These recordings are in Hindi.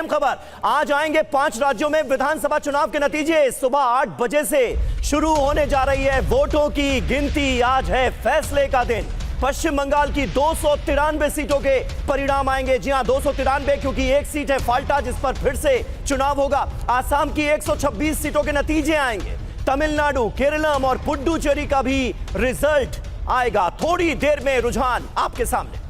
अहम खबर, आज आएंगे 5 राज्यों में विधानसभा चुनाव के नतीजे। सुबह 8 बजे से शुरू होने जा रही है वोटों की गिनती। आज है फैसले का दिन। पश्चिम बंगाल की 293 सीटों के परिणाम आएंगे। जी हां, 293, क्योंकि एक सीट है फाल्टा जिस पर फिर से चुनाव होगा। आसाम की 126 सीटों के नतीजे आएंगे। तमिलनाडु, केरलम और पुडुचेरी का भी रिजल्ट आएगा थोड़ी देर में। रुझान आपके सामने।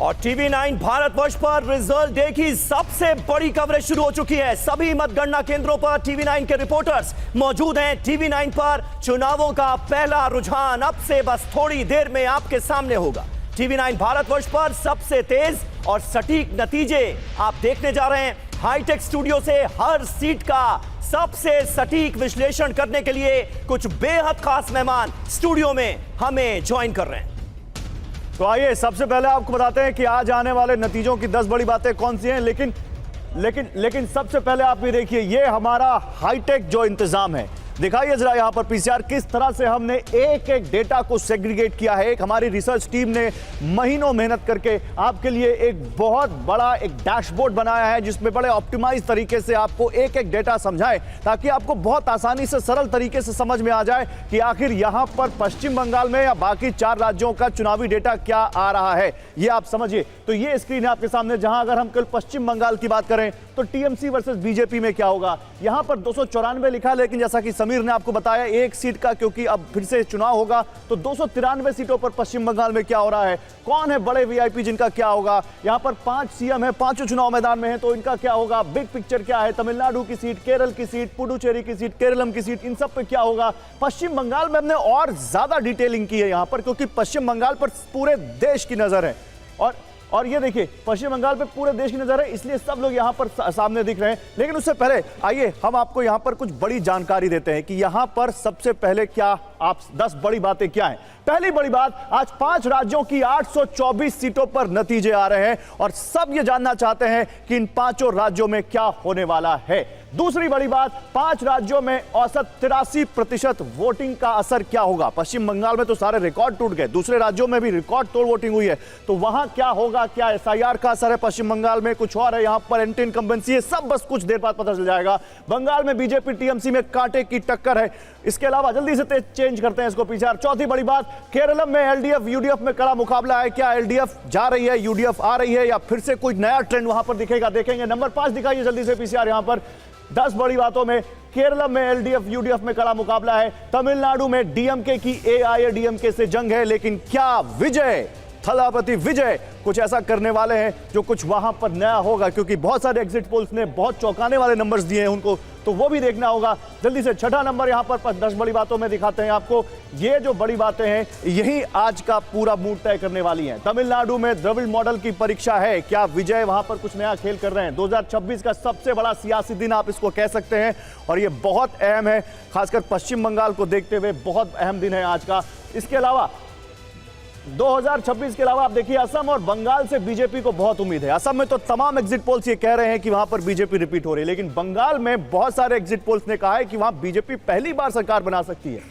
और टीवी 9 भारतवर्ष पर रिजल्ट डे की सबसे बड़ी कवरेज शुरू हो चुकी है। सभी मतगणना केंद्रों पर टीवी 9 के रिपोर्टर्स मौजूद हैं। टीवी 9 पर चुनावों का पहला रुझान अब से बस थोड़ी देर में आपके सामने होगा। टीवी 9 भारतवर्ष पर सबसे तेज और सटीक नतीजे आप देखने जा रहे हैं। हाईटेक स्टूडियो से हर सीट का सबसे सटीक विश्लेषण करने के लिए कुछ बेहद खास मेहमान स्टूडियो में हमें ज्वाइन कर रहे हैं। तो आइए सबसे पहले आपको बताते हैं कि आज आने वाले नतीजों की 10 बड़ी बातें कौन सी हैं। लेकिन सबसे पहले आप ये देखिए, ये हमारा हाईटेक जो इंतजाम है, दिखाइए जरा यहाँ पर पीसीआर किस तरह से हमने एक एक डेटा को सेग्रीगेट किया है। एक हमारी रिसर्च टीम ने महीनों मेहनत करके आपके लिए एक बहुत बड़ा एक डैशबोर्ड बनाया है, जिसमें बड़े ऑप्टिमाइज तरीके से आपको एक एक डेटा समझाए, ताकि आपको बहुत आसानी से सरल तरीके से समझ में आ जाए कि आखिर यहाँ पर पश्चिम बंगाल में या बाकी 4 राज्यों का चुनावी डेटा क्या आ रहा है, ये आप समझिए। तो ये स्क्रीन है आपके सामने, जहां अगर हम कल पश्चिम बंगाल की बात करें तो टीएमसी वर्सेस बीजेपी में क्या होगा। यहां पर 294 लिखा, लेकिन जैसा कि समीर ने आपको बताया एक सीट का, क्योंकि अब फिर से चुनाव होगा, तो 293 सीटों पर पश्चिम बंगाल में क्या हो रहा है, कौन है बड़े वीआईपी जिनका क्या होगा। यहां पर 5 सीएम है, 5 चुनाव मैदान में है, तो इनका क्या होगा, बिग पिक्चर क्या है, तमिलनाडु की सीट, केरल की सीट, पुडुचेरी की सीट, केरलम की सीट, इन सब पे क्या होगा। पश्चिम बंगाल में हमने और ज्यादा डिटेलिंग की है यहां पर, क्योंकि पश्चिम बंगाल पर पूरे देश की नजर है। और ये देखिए, पश्चिम बंगाल पे पूरे देश की नजर है, इसलिए सब लोग यहां पर सामने दिख रहे हैं। लेकिन उससे पहले आइए हम आपको यहां पर कुछ बड़ी जानकारी देते हैं कि यहां पर सबसे पहले क्या, आप 10 बड़ी बातें क्या हैं। पहली बड़ी बात, आज 5 राज्यों की 824 सीटों पर नतीजे आ रहे हैं और सब ये जानना चाहते हैं कि इन 5 राज्यों में क्या होने वाला है। दूसरी बड़ी बात, 5 राज्यों में औसत 83% वोटिंग का असर क्या होगा। पश्चिम बंगाल में तो सारे रिकॉर्ड टूट गए, दूसरे राज्यों में भी रिकॉर्ड तोड़ वोटिंग हुई है, तो वहां क्या होगा, क्या एसआईआर का असर है पश्चिम बंगाल में, कुछ और है यहां पर, एंटी इनकम्बेंसी है, सब बस कुछ देर बाद पता चल जाएगा। बंगाल में बीजेपी टीएमसी में कांटे की टक्कर है। इसके अलावा जल्दी से चेंज करते हैं इसको पीछे। चौथी बड़ी बात, केरलम में एलडीएफ यूडीएफ में कड़ा मुकाबला है। क्या एलडीएफ जा रही है, यूडीएफ आ रही है, या फिर से कोई नया ट्रेंड वहां पर दिखेगा, देखेंगे। नंबर 5 दिखाइए जल्दी से पीसीआर। यहां पर 10 बड़ी बातों में केरलम में एलडीएफ यूडीएफ में कड़ा मुकाबला है। तमिलनाडु में डीएमके की एआईएडीएमके से जंग है, लेकिन क्या विजय, थलापति विजय कुछ ऐसा करने वाले हैं जो कुछ वहां पर नया होगा, क्योंकि बहुत सारे एग्जिट पोल्स ने बहुत चौंकाने वाले नंबर्स दिए हैं उनको, तो वो भी देखना होगा। जल्दी से छठा नंबर यहां पर 10 बड़ी बातों में दिखाते हैं आपको। ये जो बड़ी बातें हैं यही आज का पूरा मूड तय करने वाली हैं। तमिलनाडु में द्रविड़ मॉडल की परीक्षा है, क्या विजय वहां पर कुछ नया खेल कर रहे हैं। 2026 का सबसे बड़ा सियासी दिन आप इसको कह सकते हैं, और ये बहुत अहम है, खासकर पश्चिम बंगाल को देखते हुए बहुत अहम दिन है आज का। इसके अलावा 2026 के अलावा आप देखिए, असम और बंगाल से बीजेपी को बहुत उम्मीद है। असम में तो तमाम एग्जिट पोल्स ये कह रहे हैं कि वहां पर बीजेपी रिपीट हो रही है, लेकिन बंगाल में बहुत सारे एग्जिट पोल्स ने कहा है कि वहां बीजेपी पहली बार सरकार बना सकती है।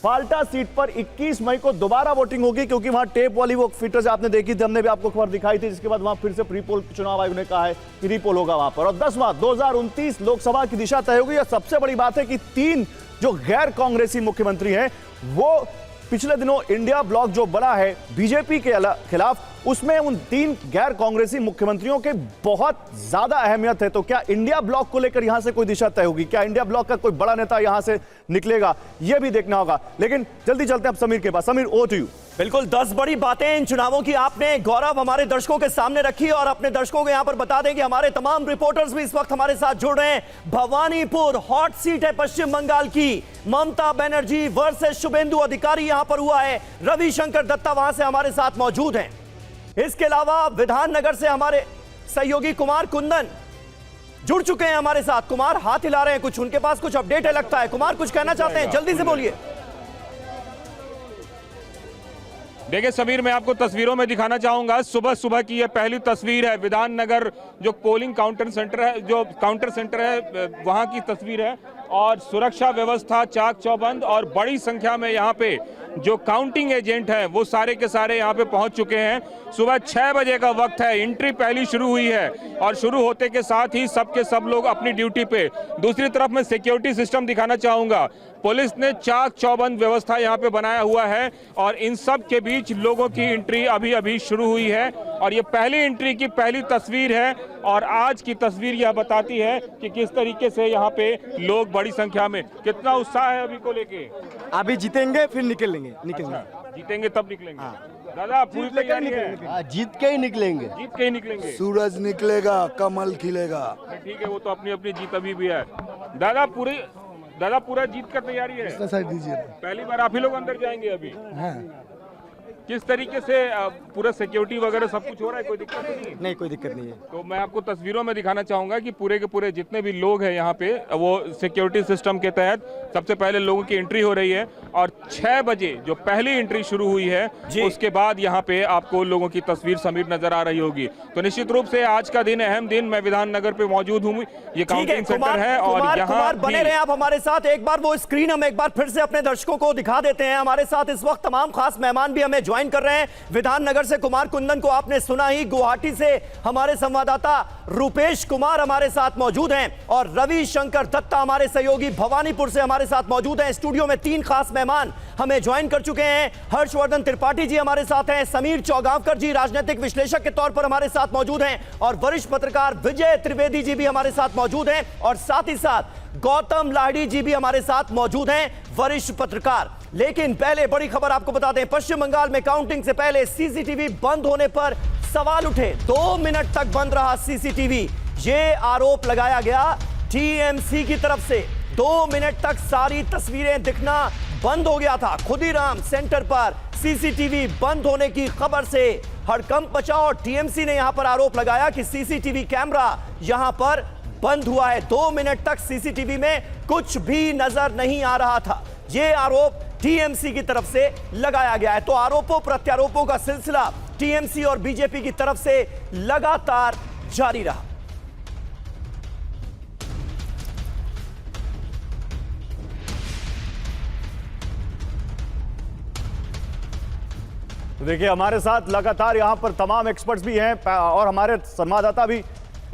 फाल्टा सीट पर 21 मई को दोबारा वोटिंग होगी, क्योंकि वहां टेप वाली वो फीटर्स आपने देखी थी, हमने भी आपको खबर दिखाई थी, जिसके बाद वहां फिर से प्रीपोल, चुनाव आयोग ने कहा है कि रीपोल होगा वहां पर। और 10वां 2029 लोकसभा की दिशा तय होगी। और सबसे बड़ी बात है कि 3 जो गैर कांग्रेसी मुख्यमंत्री हैं, वो पिछले दिनों इंडिया ब्लॉक जो बना है बीजेपी के खिलाफ, उसमें उन 3 गैर कांग्रेसी मुख्यमंत्रियों के बहुत ज्यादा अहमियत है। तो क्या इंडिया ब्लॉक को लेकर यहां से कोई दिशा तय होगी, क्या इंडिया ब्लॉक का कोई बड़ा नेता यहां से निकलेगा, यह भी देखना होगा। लेकिन जल्दी चलते हैं अब समीर के पास। Sameer, oh to you. बिल्कुल, 10 बड़ी बातें इन चुनावों की आपने गौरव हमारे दर्शकों के सामने रखी, और अपने दर्शकों को यहां पर बता दें कि हमारे तमाम रिपोर्टर्स भी इस वक्त हमारे साथ जुड़ रहे हैं। भवानीपुर हॉट सीट है पश्चिम बंगाल की, ममता बनर्जी वर्सेस शुभेंदु अधिकारी यहां पर हुआ है। रविशंकर दत्ता वहां से हमारे साथ मौजूद हैं। इसके अलावा विधाननगर से हमारे सहयोगी कुमार कुंदन जुड़ चुके हैं हमारे साथ। कुमार हाथ हिला रहे हैं, कुछ उनके पास कुछ अपडेट है लगता है। कुमार, कुछ कहना चाहते हैं, जल्दी से बोलिए। देखिए समीर, मैं आपको तस्वीरों में दिखाना चाहूंगा, सुबह सुबह की ये पहली तस्वीर है। विधाननगर जो पोलिंग काउंटर सेंटर है, जो काउंटर सेंटर है, वहां की तस्वीर है। और सुरक्षा व्यवस्था चाक चौबंद और बड़ी संख्या में यहाँ पे जो काउंटिंग एजेंट हैं वो सारे के सारे यहाँ पे पहुंच चुके हैं। सुबह 6 बजे का वक्त है, एंट्री पहली शुरू हुई है और शुरू होते के साथ ही सब के सब लोग अपनी ड्यूटी पे। दूसरी तरफ मैं सिक्योरिटी सिस्टम दिखाना चाहूंगा। पुलिस ने चाक चौबंद व्यवस्था यहाँ पे बनाया हुआ है और इन सब के बीच लोगों की एंट्री अभी अभी शुरू हुई है और ये पहली एंट्री की पहली तस्वीर है और आज की तस्वीर यह बताती है कि किस तरीके से यहाँ पे लोग बड़ी संख्या में, कितना उत्साह है अभी को लेके। अभी जीतेंगे फिर निकलेंगे। जीतेंगे तब निकलेंगे। दादा पूरी तैयारी है? जीत के ही निकलेंगे। जीत के ही निकलेंगे। सूरज निकलेगा, कमल खिलेगा। ठीक है, वो तो अपनी अपनी जीत अभी भी है। दादा पूरा जीत कर तैयारी है? साइड दीजिए। पहली बार आप ही लोग अंदर जाएंगे अभी? हाँ। किस तरीके से पूरा सिक्योरिटी वगैरह सब कुछ हो रहा है, कोई दिक्कत नहीं है? नहीं, कोई दिक्कत नहीं है। तो मैं आपको तस्वीरों में दिखाना चाहूंगा कि पूरे के पूरे जितने भी लोग हैं यहाँ पे वो सिक्योरिटी सिस्टम के तहत सबसे पहले लोगों की एंट्री हो रही है और 6 बजे जो पहली एंट्री शुरू हुई है उसके बाद यहाँ पे आपको लोगों की तस्वीर समीर नजर आ रही होगी। तो निश्चित रूप से आज का दिन अहम दिन, मैं विधान नगर पे मौजूद हूँ, ये काउंटिंग सेंटर है और यहाँ बने रहे आप हमारे साथ। एक बार वो स्क्रीन हम एक बार फिर से अपने दर्शकों को दिखा देते हैं। हमारे साथ इस वक्त तमाम खास मेहमान भी हमें ज्वाइन कर रहे हैं। विधान नगर से कुमार कुंदन को आपने सुना ही, गुवाहाटी से हमारे संवाददाता रुपेश कुमार हमारे साथ मौजूद हैं और रवि शंकर दत्ता हमारे सहयोगी भवानीपुर से हमारे साथ मौजूद हैं। स्टूडियो में 3 खास मेहमान हमें ज्वाइन कर चुके हैं। हर्षवर्धन त्रिपाठी जी हमारे साथ हैं, समीर चौगांवकर जी राजनीतिक विश्लेषक के तौर पर हमारे साथ मौजूद हैं और वरिष्ठ पत्रकार विजय त्रिवेदी जी भी हमारे साथ मौजूद हैं और साथ ही साथ गौतम लाहिड़ी जी भी हमारे साथ मौजूद हैं, वरिष्ठ पत्रकार। लेकिन पहले बड़ी खबर आपको बता दें, पश्चिम बंगाल में काउंटिंग से पहले सीसीटीवी बंद होने पर सवाल उठे। 2 मिनट तक बंद रहा सीसीटीवी, ये आरोप लगाया गया टीएमसी की तरफ से। 2 मिनट तक सारी तस्वीरें दिखना बंद हो गया था। खुदीराम सेंटर पर सीसीटीवी बंद होने की खबर से हड़कंप मचा और टीएमसी ने यहां पर आरोप लगाया कि सीसीटीवी कैमरा यहां पर बंद हुआ है। 2 मिनट तक सीसीटीवी में कुछ भी नजर नहीं आ रहा था। यह आरोप टीएमसी की तरफ से लगाया गया है। तो आरोपों प्रत्यारोपों का सिलसिला टीएमसी और बीजेपी की तरफ से लगातार जारी रहा। तो देखिए हमारे साथ लगातार यहां पर तमाम एक्सपर्ट्स भी हैं और हमारे संवाददाता भी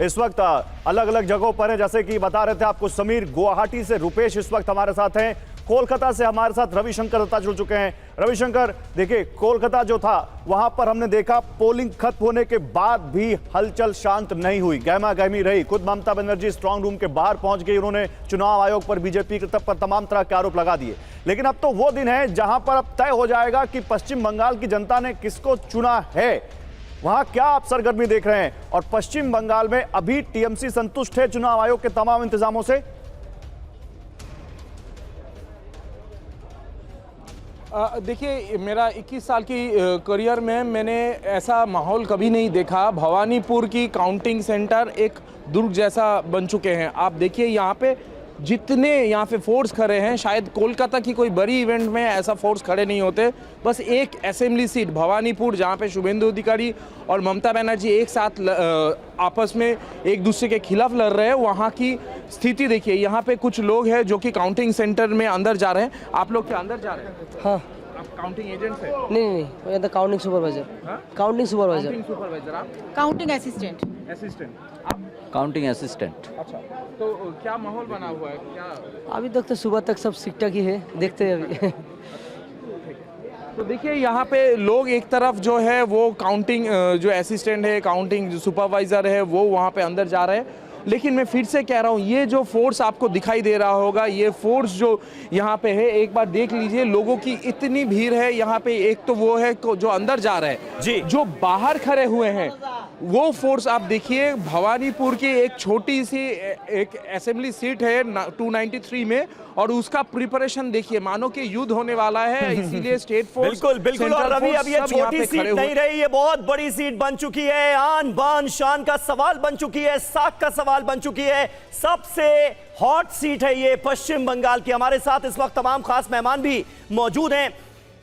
इस वक्त अलग अलग जगहों पर हैं। जैसे कि बता रहे थे आपको समीर, गुवाहाटी से रुपेश इस वक्त हमारे साथ हैं, कोलकाता से हमारे साथ रविशंकर दत्ता जुड़ चुके हैं। रविशंकर, देखिए कोलकाता जो था वहां पर हमने देखा पोलिंग खत्म होने के बाद भी हलचल शांत नहीं हुई, गहमा गहमी रही। खुद ममता बनर्जी स्ट्रांग रूम के बाहर पहुंच गई, उन्होंने चुनाव आयोग पर, बीजेपी पर तमाम तरह के आरोप लगा दिए। लेकिन अब तो वो दिन है जहां पर अब तय हो जाएगा कि पश्चिम बंगाल की जनता ने किसको चुना है। वहां क्या आप सरगर्मी देख रहे हैं और पश्चिम बंगाल में अभी टीएमसी संतुष्ट है चुनाव आयोग के तमाम इंतजामों से? देखिए, मेरा 21 साल की करियर में मैंने ऐसा माहौल कभी नहीं देखा। भवानीपुर की काउंटिंग सेंटर एक दुर्ग जैसा बन चुके हैं। आप देखिए यहाँ पे जितने यहाँ पे फोर्स खड़े हैं, शायद कोलकाता की कोई बड़ी इवेंट में ऐसा फोर्स खड़े नहीं होते। बस एक असेंबली सीट भवानीपुर जहाँ पे शुभेंदु अधिकारी और ममता बनर्जी एक साथ आपस में एक दूसरे के खिलाफ लड़ रहे हैं, वहाँ की स्थिति देखिए। यहाँ पे कुछ लोग हैं जो कि काउंटिंग सेंटर में अंदर जा रहे हैं। आप लोग क्या अंदर जा रहे हैं? हाँ। आप काउंटिंग एजेंट है? नहीं, तो काउंटिंग सुपरवाइजर। Counting supervisor. आप काउंटिंग असिस्टेंट। आप काउंटिंग असिस्टेंट। अच्छा, तो क्या माहौल बना हुआ है? क्या अभी तक तो सुबह तक सब ठीक-ठाक ही है, देखते हैं अभी। तो देखिए यहाँ पे लोग एक तरफ जो है वो काउंटिंग जो असिस्टेंट है, काउंटिंग जो सुपरवाइजर है, वो वहाँ पे अंदर जा रहे हैं। लेकिन मैं फिर से कह रहा हूँ, ये जो फोर्स आपको दिखाई दे रहा होगा, ये फोर्स जो यहाँ पे है, एक बार देख लीजिए, लोगों की इतनी भीड़ है यहाँ पे। एक तो वो है जो अंदर जा रहे हैं जी, जो बाहर खड़े हुए हैं वो फोर्स आप देखिए। भवानीपुर की एक छोटी सी एक असेंबली सीट है 293 में और उसका प्रिपरेशन देखिए, मानो कि युद्ध होने वाला है, इसीलिए स्टेट फोर्स बिल्कुल। और रवि, अब ये छोटी सीट नहीं रही, ये बहुत बड़ी सीट बन चुकी है। आन बान शान का सवाल बन चुकी है, साख का सवाल बन चुकी है। सबसे हॉट सीट है ये पश्चिम बंगाल की। हमारे साथ इस वक्त तमाम खास मेहमान भी मौजूद हैं।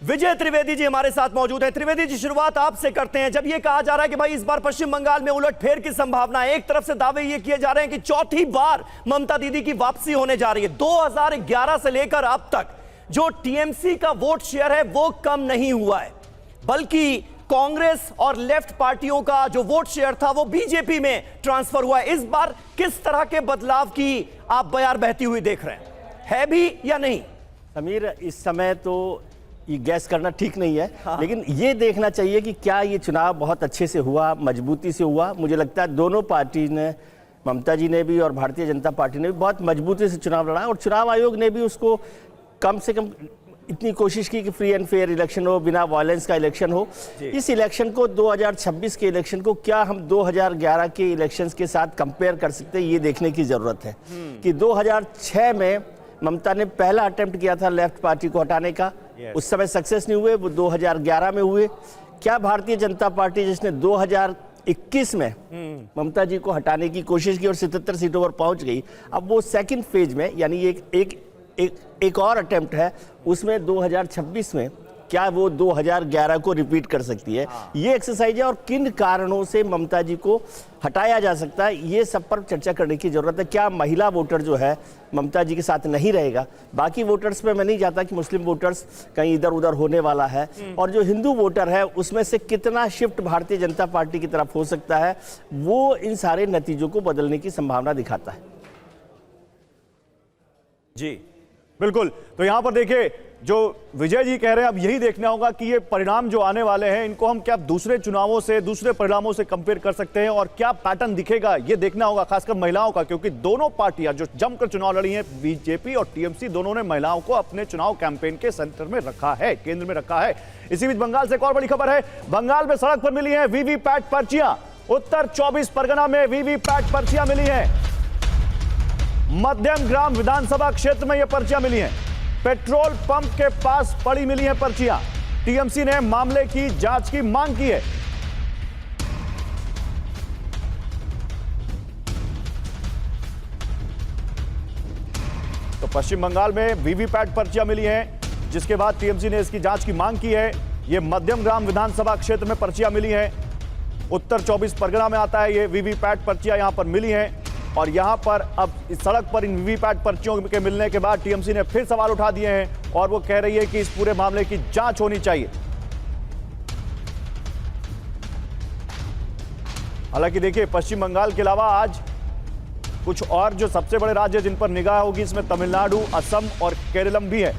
विजय त्रिवेदी जी हमारे साथ मौजूद हैं। त्रिवेदी जी, शुरुआत आपसे करते हैं। जब ये कहा जा रहा है कि भाई इस बार पश्चिम बंगाल में उलटफेर की संभावना है, एक तरफ से दावे ये किए जा रहे हैं कि चौथी बार ममता दीदी की वापसी होने जा रही है। 2011 से लेकर अब तक जो टीएमसी का वोट शेयर है वो कम नहीं हुआ है, बल्कि कांग्रेस और लेफ्ट पार्टियों का जो वोट शेयर था वो बीजेपी में ट्रांसफर हुआ है। इस बार किस तरह के बदलाव की आप बयार बहती हुई देख रहे हैं, है भी या नहीं? समीर, इस समय तो ये गैस करना ठीक नहीं है, लेकिन ये देखना चाहिए कि क्या ये चुनाव बहुत अच्छे से हुआ, मजबूती से हुआ। मुझे लगता है दोनों पार्टी ने, ममता जी ने भी और भारतीय जनता पार्टी ने भी बहुत मजबूती से चुनाव लड़ा, और चुनाव आयोग ने भी उसको कम से कम इतनी कोशिश की कि फ्री एंड फेयर इलेक्शन हो, बिना वायलेंस का इलेक्शन हो। इस इलेक्शन को 2026 के इलेक्शन को क्या हम 2011 के इलेक्शंस के साथ कंपेयर कर सकते हैं, ये देखने की जरूरत है कि 2006 में ममता ने पहला अटेम्प्ट किया था लेफ्ट पार्टी को हटाने का, उस समय सक्सेस नहीं हुए, वो 2011 में हुए। क्या भारतीय जनता पार्टी जिसने 2021 में ममता जी को हटाने की कोशिश की और 77 सीटों पर पहुंच गई, अब वो सेकंड फेज में, यानी एक और अटेम्प्ट है, उसमें 2026 में क्या वो 2011 को रिपीट कर सकती है? ये एक्सरसाइज है, और किन कारणों से ममता जी को हटाया जा सकता है, ये सब पर चर्चा करने की जरूरत है। क्या महिला वोटर जो है ममता जी के साथ नहीं रहेगा? बाकी वोटर्स पे मैं नहीं चाहता कि मुस्लिम वोटर्स कहीं इधर उधर होने वाला है, और जो हिंदू वोटर है उसमें से कितना शिफ्ट भारतीय जनता पार्टी की तरफ हो सकता है, वो इन सारे नतीजों को बदलने की संभावना दिखाता है। जी बिल्कुल। तो यहां पर देखिए, जो विजय जी कह रहे हैं, अब यही देखना होगा कि ये परिणाम जो आने वाले हैं इनको हम क्या दूसरे चुनावों से, दूसरे परिणामों से कंपेयर कर सकते हैं, और क्या पैटर्न दिखेगा ये देखना होगा, खासकर महिलाओं का, क्योंकि दोनों पार्टियां जो जमकर चुनाव लड़ी हैं, बीजेपी और टीएमसी, दोनों ने महिलाओं को अपने चुनाव कैंपेन के सेंटर में रखा है, केंद्र में रखा है। इसी बीच बंगाल से एक और बड़ी खबर है। बंगाल में सड़क पर मिली है वीवीपैट पर्चियां। उत्तर 24 परगना में वीवीपैट पर्चियां मिली हैं। मध्यम ग्राम विधानसभा क्षेत्र में यह पर्चियां मिली हैं। पेट्रोल पंप के पास पड़ी मिली हैं पर्चियां। टीएमसी ने मामले की जांच की मांग की है। तो पश्चिम बंगाल में वीवीपैट पर्चियां मिली हैं, जिसके बाद टीएमसी ने इसकी जांच की मांग की है। यह मध्यम ग्राम विधानसभा क्षेत्र में पर्चियां मिली हैं। उत्तर 24 परगना में आता है ये वीवीपैट पर्चियां यहां पर मिली हैं। और यहां पर अब इस सड़क पर इन वीवीपैट पर्चियों के मिलने के बाद टीएमसी ने फिर सवाल उठा दिए हैं, और वो कह रही है कि इस पूरे मामले की जांच होनी चाहिए। हालांकि देखिए, पश्चिम बंगाल के अलावा आज कुछ और जो सबसे बड़े राज्य जिन पर निगाह होगी, इसमें तमिलनाडु, असम और केरलम भी है।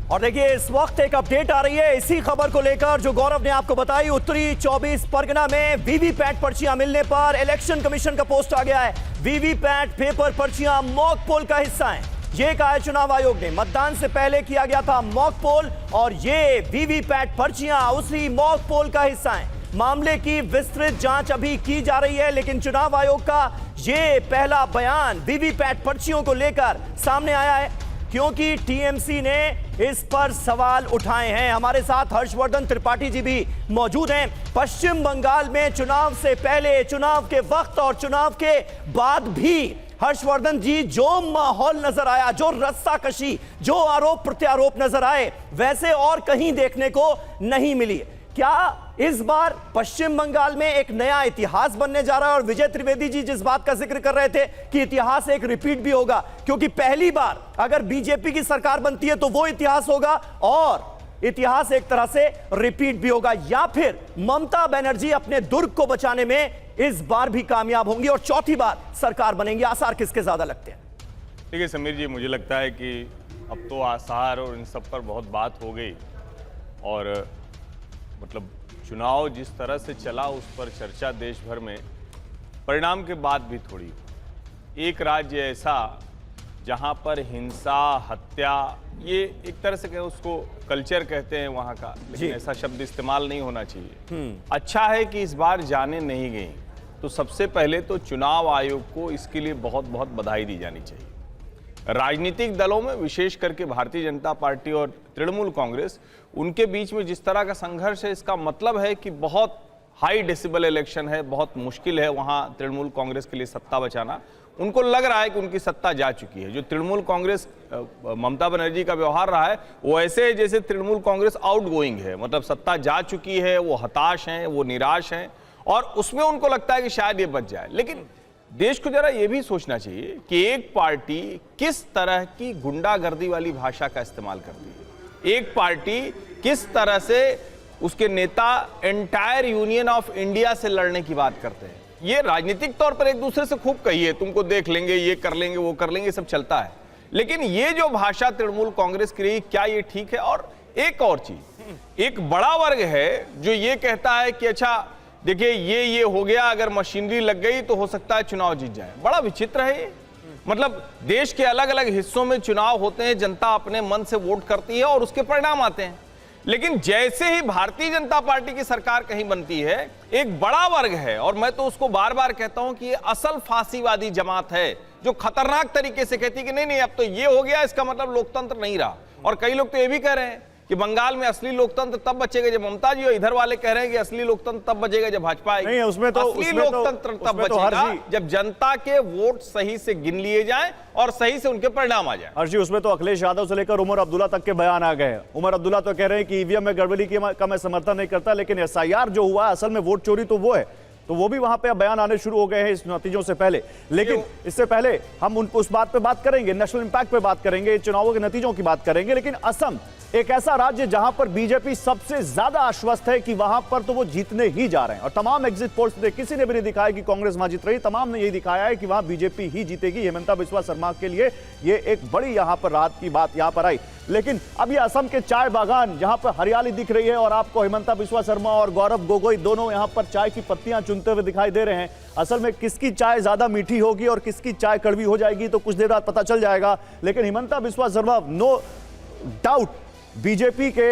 और देखिए, इस वक्त एक अपडेट आ रही है इसी खबर को लेकर जो गौरव ने आपको बताई। उत्तरी 24 परगना में वीवीपैट पर्चियां मिलने पर इलेक्शन कमीशन का पोस्ट आ गया है। वीवीपैट पेपर पर्चियां मॉक पोल का हिस्सा हैं, ये कहा है चुनाव आयोग ने। मतदान से पहले किया गया था मॉक पोल, और ये वीवीपैट पर्चियां उसी मॉक पोल का हिस्सा हैं। मामले की विस्तृत जांच अभी की जा रही है, लेकिन चुनाव आयोग का ये पहला बयान वीवीपैट पर्चियों को लेकर सामने आया है, क्योंकि टीएमसी ने इस पर सवाल उठाए हैं। हमारे साथ हर्षवर्धन त्रिपाठी जी भी मौजूद हैं। पश्चिम बंगाल में चुनाव से पहले, चुनाव के वक्त और चुनाव के बाद भी हर्षवर्धन जी जो माहौल नजर आया, जो रस्साकशी, जो आरोप प्रत्यारोप नजर आए, वैसे और कहीं देखने को नहीं मिली। क्या इस बार पश्चिम बंगाल में एक नया इतिहास बनने जा रहा है? और विजय त्रिवेदी जी जिस बात का जिक्र कर रहे थे कि इतिहास एक रिपीट भी होगा, क्योंकि पहली बार अगर बीजेपी की सरकार बनती है तो वो इतिहास होगा, और इतिहास एक तरह से रिपीट भी होगा। या फिर ममता बनर्जी अपने दुर्ग को बचाने में इस बार भी कामयाब होंगी और चौथी बार सरकार बनेंगी? आसार किसके ज्यादा लगते हैं? देखिए समीर जी, मुझे लगता है कि अब तो आसार और इन सब पर बहुत बात हो गई, और मतलब चुनाव जिस तरह से चला उस पर चर्चा देश भर में परिणाम के बाद भी थोड़ी। एक राज्य ऐसा जहां पर हिंसा, हत्या, ये एक तरह से उसको कल्चर कहते हैं वहां का, लेकिन ऐसा शब्द इस्तेमाल नहीं होना चाहिए। अच्छा है कि इस बार जाने नहीं गई। तो सबसे पहले तो चुनाव आयोग को इसके लिए बहुत बहुत बधाई दी जानी चाहिए। राजनीतिक दलों में विशेष करके भारतीय जनता पार्टी और तृणमूल कांग्रेस, उनके बीच में जिस तरह का संघर्ष है, इसका मतलब है कि बहुत हाई डेसिबल इलेक्शन है, बहुत मुश्किल है वहां तृणमूल कांग्रेस के लिए सत्ता बचाना। उनको लग रहा है कि उनकी सत्ता जा चुकी है। जो तृणमूल कांग्रेस, ममता बनर्जी का व्यवहार रहा है वो ऐसे है जैसे तृणमूल कांग्रेस आउटगोइंग है, मतलब सत्ता जा चुकी है, वो हताश हैं, वो निराश हैं, और उसमें उनको लगता है कि शायद ये बच जाए। लेकिन देश को जरा यह भी सोचना चाहिए कि एक पार्टी किस तरह की गुंडागर्दी वाली भाषा का इस्तेमाल करती है, एक पार्टी किस तरह से उसके नेता एंटायर यूनियन ऑफ इंडिया से लड़ने की बात करते हैं। ये राजनीतिक तौर पर एक दूसरे से खूब कहिए, तुमको देख लेंगे, ये कर लेंगे, वो कर लेंगे, सब चलता है, लेकिन ये जो भाषा तृणमूल कांग्रेस की रही, क्या ये ठीक है? और एक और चीज, एक बड़ा वर्ग है जो ये कहता है कि अच्छा देखिए ये हो गया, अगर मशीनरी लग गई तो हो सकता है चुनाव जीत जाए। बड़ा विचित्र है ये। मतलब देश के अलग अलग हिस्सों में चुनाव होते हैं, जनता अपने मन से वोट करती है और उसके परिणाम आते हैं, लेकिन जैसे ही भारतीय जनता पार्टी की सरकार कहीं बनती है, एक बड़ा वर्ग है, और मैं तो उसको बार बार कहता हूं कि ये असल फांसीवादी जमात है, जो खतरनाक तरीके से कहती है कि नहीं नहीं अब तो ये हो गया, इसका मतलब लोकतंत्र नहीं रहा। और कई लोग तो ये भी कह रहे हैं कि बंगाल में असली लोकतंत्र तब बचेगा जब ममता जी, और इधर वाले कह रहे हैं कि असली लोकतंत्र तब बचेगा जब भाजपा आएगी। नहीं, उसमें तो असली लोकतंत्र तब बचेगा जब जनता के वोट सही से गिन लिए जाएं और सही से उनके परिणाम आ जाए। हर्षी, उसमें तो अखिलेश यादव से लेकर उमर अब्दुल्ला तक के बयान आ गए हैं। उमर अब्दुल्ला तो कह रहे हैं कि ईवीएम में गड़बड़ी का मैं समर्थन नहीं करता, लेकिन एसआईआर जो हुआ असल में वोट चोरी तो वो है, तो वो भी वहां पे बयान आने शुरू हो गए हैं इस नतीजों से पहले। लेकिन इससे पहले हम उस बात पे बात करेंगे, नेशनल इंपैक्ट पे बात करेंगे, चुनावों के नतीजों की बात करेंगे। लेकिन असम एक ऐसा राज्य जहां पर बीजेपी सबसे ज्यादा आश्वस्त है कि वहां पर तो वो जीतने ही जा रहे हैं, और तमाम एग्जिट पोल्स ने किसी ने भी नहीं दिखाया कि कांग्रेस वहां जीत रही, तमाम ने यही दिखाया है कि वहां बीजेपी ही जीतेगी। हेमंता बिस्वा शर्मा के लिए ये एक बड़ी यहां पर राहत की बात यहां पर आई। लेकिन अब ये असम के चाय बागान जहां पर हरियाली दिख रही है और आपको हेमंता बिस्वा शर्मा और गौरव गोगोई दोनों यहां पर चाय की पत्तियां चुनते हुए दिखाई दे रहे हैं। असल में किसकी चाय ज्यादा मीठी होगी और किसकी चाय कड़वी हो जाएगी तो कुछ देर बाद पता चल जाएगा। लेकिन Himanta Biswa Sarma no doubt BJP के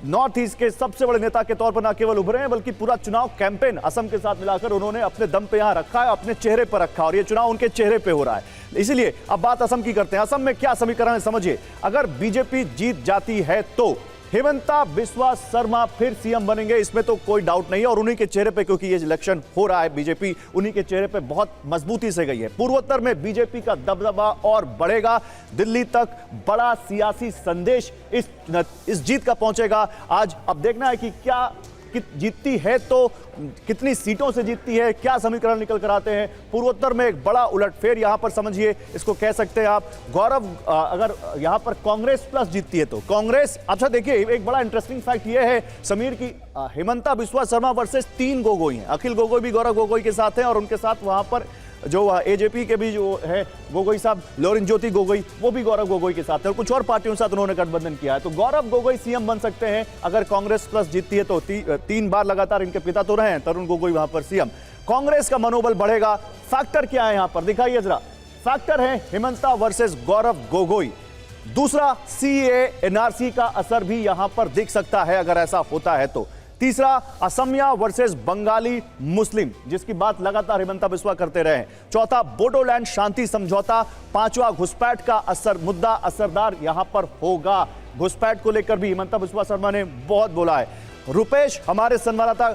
नॉर्थ ईस्ट के सबसे बड़े नेता के तौर पर न केवल उभरे हैं, बल्कि पूरा चुनाव कैंपेन असम के साथ मिलाकर उन्होंने अपने दम पे यहां रखा है, अपने चेहरे पर रखा, और ये चुनाव उनके चेहरे पे हो रहा है। इसलिए अब बात असम की करते हैं। असम में क्या समीकरण है समझिए। अगर बीजेपी जीत जाती है तो हेमंता बिस्वा शर्मा फिर सीएम बनेंगे, इसमें तो कोई डाउट नहीं है, और उन्हीं के चेहरे पे, क्योंकि ये इलेक्शन हो रहा है, बीजेपी उन्हीं के चेहरे पे बहुत मजबूती से गई है। पूर्वोत्तर में बीजेपी का दबदबा और बढ़ेगा, दिल्ली तक बड़ा सियासी संदेश इस जीत का पहुंचेगा। आज अब देखना है कि क्या जीतती है तो कितनी सीटों से जीतती है, क्या समीकरण निकल कर आते हैं। पूर्वोत्तर में एक बड़ा उलटफेर यहां पर समझिए, इसको कह सकते हैं आप। गौरव, अगर यहां पर कांग्रेस प्लस जीतती है तो कांग्रेस, अच्छा देखिए एक बड़ा इंटरेस्टिंग फैक्ट यह है समीर की हेमंता बिस्वा शर्मा वर्सेस 3 गोगोई हैं। अखिल गोगोई भी गौरव गोगोई के साथ हैं, और उनके साथ वहां पर जो एजेपी के भी जो है गोगोई साहब, लॉरेन ज्योति गोगोई, वो भी गौरव गोगोई के साथ है, और कुछ और पार्टियों के साथ उन्होंने गठबंधन किया है। तो गौरव गोगोई सीएम बन सकते हैं अगर कांग्रेस प्लस जीतती है तो। 3 बार लगातार इनके पिता तो रहे हैं तरुण गोगोई वहां पर सीएम। कांग्रेस का मनोबल बढ़ेगा। फैक्टर क्या है यहां पर दिखाइए जरा। फैक्टर है हेमंता वर्सेस गौरव गोगोई। दूसरा, सीए एनआरसी का असर भी यहां पर दिख सकता है अगर ऐसा होता है तो। तीसरा, असमिया वर्सेस बंगाली मुस्लिम, जिसकी बात लगातार हेमंता बिस्वा करते रहे। चौथा, बोडोलैंड शांति समझौता। पांचवा, घुसपैठ का मुद्दा असरदार यहां पर होगा। घुसपैठ को लेकर भी हेमंता बिस्वा शर्मा ने बहुत बोला है। रुपेश हमारे संवाददाता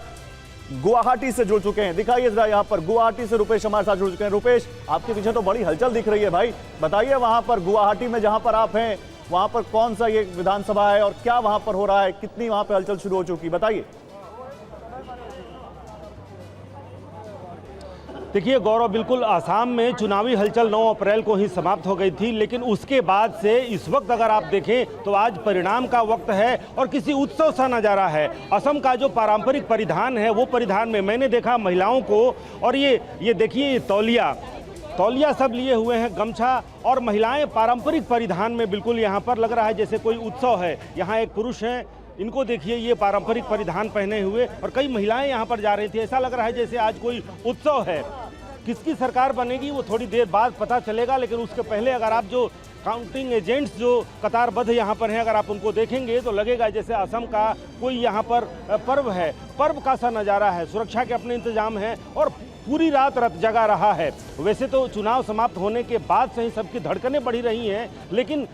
गुवाहाटी से जुड़ चुके हैं, दिखाइए जरा यहां पर। गुवाहाटी से रुपेश हमारे साथ जुड़ चुके हैं। रुपेश, आपके पीछे तो बड़ी हलचल दिख रही है भाई, बताइए वहां पर गुवाहाटी में जहां पर आप हैं वहां पर कौन सा ये विधानसभा है और क्या वहां पर हो रहा है, कितनी वहां पर हलचल शुरू हो चुकी, बताइए। देखिए गौरव, बिल्कुल आसाम में चुनावी हलचल 9 अप्रैल को ही समाप्त हो गई थी, लेकिन उसके बाद से इस वक्त अगर आप देखें तो आज परिणाम का वक्त है और किसी उत्सव सा नज़ारा है। असम का जो पारंपरिक परिधान है वो परिधान में मैंने देखा महिलाओं को, और ये देखिए तौलिया सब लिए हुए हैं, गमछा, और महिलाएं पारंपरिक परिधान में बिल्कुल यहाँ पर लग रहा है जैसे कोई उत्सव है। यहाँ एक पुरुष हैं, इनको देखिए, ये पारंपरिक परिधान पहने हुए, और कई महिलाएं यहाँ पर जा रही थी। ऐसा लग रहा है जैसे आज कोई उत्सव है। किसकी सरकार बनेगी वो थोड़ी देर बाद पता चलेगा, लेकिन उसके पहले अगर आप जो काउंटिंग एजेंट्स जो कतारबद्ध यहाँ पर हैं, अगर आप उनको देखेंगे तो लगेगा जैसे असम का कोई यहाँ पर पर्व है, पर्व का सा नज़ारा है। सुरक्षा के अपने इंतजाम हैं और पूरी रात रत जगा रहा है। वैसे तो चुनाव समाप्त होने के बाद से ही सबकी धड़कनें बढ़ी रही हैं, लेकिन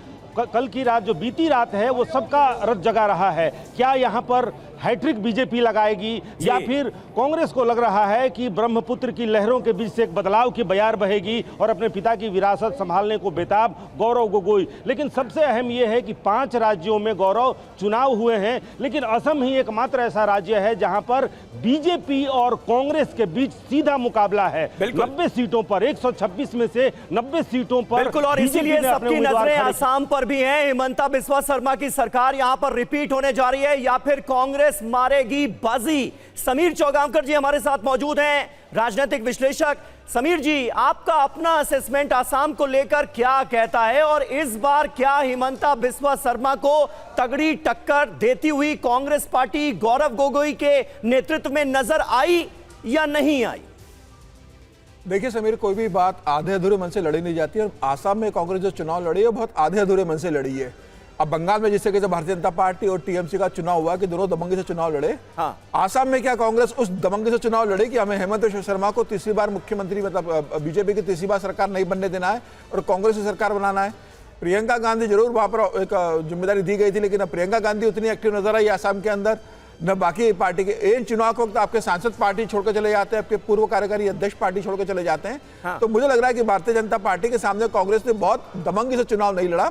कल की रात जो बीती रात है वो सबका रत जगा रहा है। क्या यहाँ पर हैट्रिक बीजेपी लगाएगी, या फिर कांग्रेस को लग रहा है कि ब्रह्मपुत्र की लहरों के बीच से एक बदलाव की बयार बहेगी और अपने पिता की विरासत संभालने को बेताब गौरव गोगोई। लेकिन सबसे अहम यह है कि 5 राज्यों में गौरव चुनाव हुए हैं, लेकिन असम ही एकमात्र ऐसा राज्य है जहां पर बीजेपी और कांग्रेस के बीच सीधा मुकाबला है। 90 सीटों पर, 126 में से 90 सीटों पर बिल्कुल, और इसीलिए सबकी नजरें आसाम पर भी हैं। हिमंता बिस्वा शर्मा की सरकार यहां पर रिपीट होने जा रही है या फिर कांग्रेस मारेगी बाजी? समीर चौगांवकर जी हमारे साथ मौजूद हैं, राजनीतिक विश्लेषक। समीर जी, आपका अपना असेसमेंट आसाम को लेकर क्या कहता है, और इस बार क्या हिमंता बिस्वा शर्मा को तगड़ी टक्कर देती हुई कांग्रेस पार्टी गौरव गोगोई के नेतृत्व में नजर आई या नहीं आई? देखिए समीर, कोई भी बात आधे अधूरे मन से लड़ी नहीं जाती, और आसाम में कांग्रेस जो चुनाव लड़ी है बहुत आधे अधूरे मन से लड़ी है। अब बंगाल में जिससे कि भारतीय जनता पार्टी और टीएमसी का चुनाव हुआ कि दोनों दबंगी से चुनाव लड़े, हाँ। आसाम में क्या कांग्रेस उस दबंगी से चुनाव लड़े कि हमें हेमंत बिस्वा शर्मा को तीसरी बार मुख्यमंत्री, मतलब बीजेपी की तीसरी बार सरकार नहीं बनने देना है और कांग्रेस की सरकार बनाना है। प्रियंका गांधी जरूर वहां पर एक जिम्मेदारी दी गई थी, लेकिन अब प्रियंका गांधी उतनी एक्टिव नजर आई आसाम के अंदर, न बाकी पार्टी के। इन चुनाव के वक्त आपके सांसद पार्टी छोड़कर चले जाते हैं, आपके पूर्व कार्यकारी अध्यक्ष पार्टी छोड़कर चले जाते हैं। हाँ। तो मुझे लग रहा है कि भारतीय जनता पार्टी के सामने कांग्रेस ने बहुत दबंगी से चुनाव नहीं लड़ा,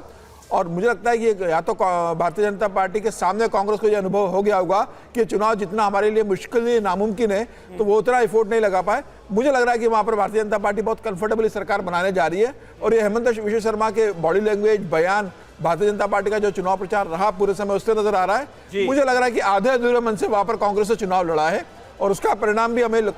और मुझे लगता है कि या तो भारतीय जनता पार्टी के सामने कांग्रेस को यह अनुभव हो गया होगा कि चुनाव जितना हमारे लिए मुश्किल है, नामुमकिन है, तो वो उतना एफोर्ट नहीं लगा पाए। मुझे लग रहा है कि वहां पर भारतीय जनता पार्टी बहुत कंफर्टेबली सरकार बनाने जा रही है, और ये हेमंत बिस्वा शर्मा के बॉडी लैंग्वेज, बयान, भारतीय जनता पार्टी का जो चुनाव प्रचार रहा पूरे समय, उससे नजर आ रहा है। मुझे लग रहा है कि आधे अधूरे मन से वहां पर कांग्रेस से चुनाव लड़ा है, और उसका परिणाम भी हमें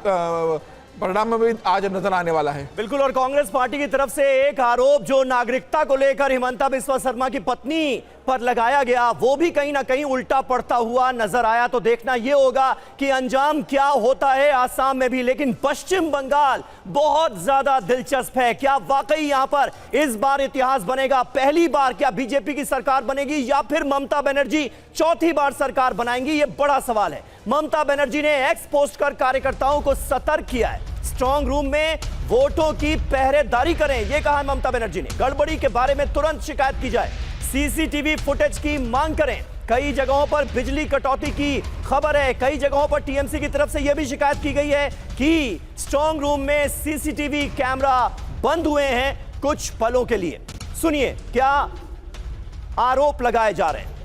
परिणाम में भी आज नजर आने वाला है। बिल्कुल, और कांग्रेस पार्टी की तरफ से एक आरोप जो नागरिकता को लेकर हिमंता बिस्वा शर्मा की पत्नी पर लगाया गया, वो भी कहीं ना कहीं उल्टा पड़ता हुआ नजर आया। तो देखना यह होगा कि अंजाम क्या होता है आसाम में भी। लेकिन पश्चिम बंगाल बहुत ज्यादा दिलचस्प है। क्या वाकई यहां पर इस बार इतिहास बनेगा? पहली बार क्या बीजेपी की सरकार बनेगी या फिर ममता बनर्जी चौथी बार सरकार बनाएंगी? यह बड़ा सवाल है। ममता बनर्जी ने एक्स पोस्ट कर कार्यकर्ताओं को सतर्क किया है, स्ट्रांग रूम में वोटों की पहरेदारी करें, यह कहा ममता बनर्जी ने। गड़बड़ी के बारे में तुरंत शिकायत की जाए, सीसीटीवी फुटेज की मांग करें। कई जगहों पर बिजली कटौती की खबर है, कई जगहों पर टीएमसी की तरफ से यह भी शिकायत की गई है कि स्ट्रांग रूम में सीसीटीवी कैमरा बंद हुए हैं कुछ पलों के लिए। सुनिए क्या आरोप लगाए जा रहे हैं।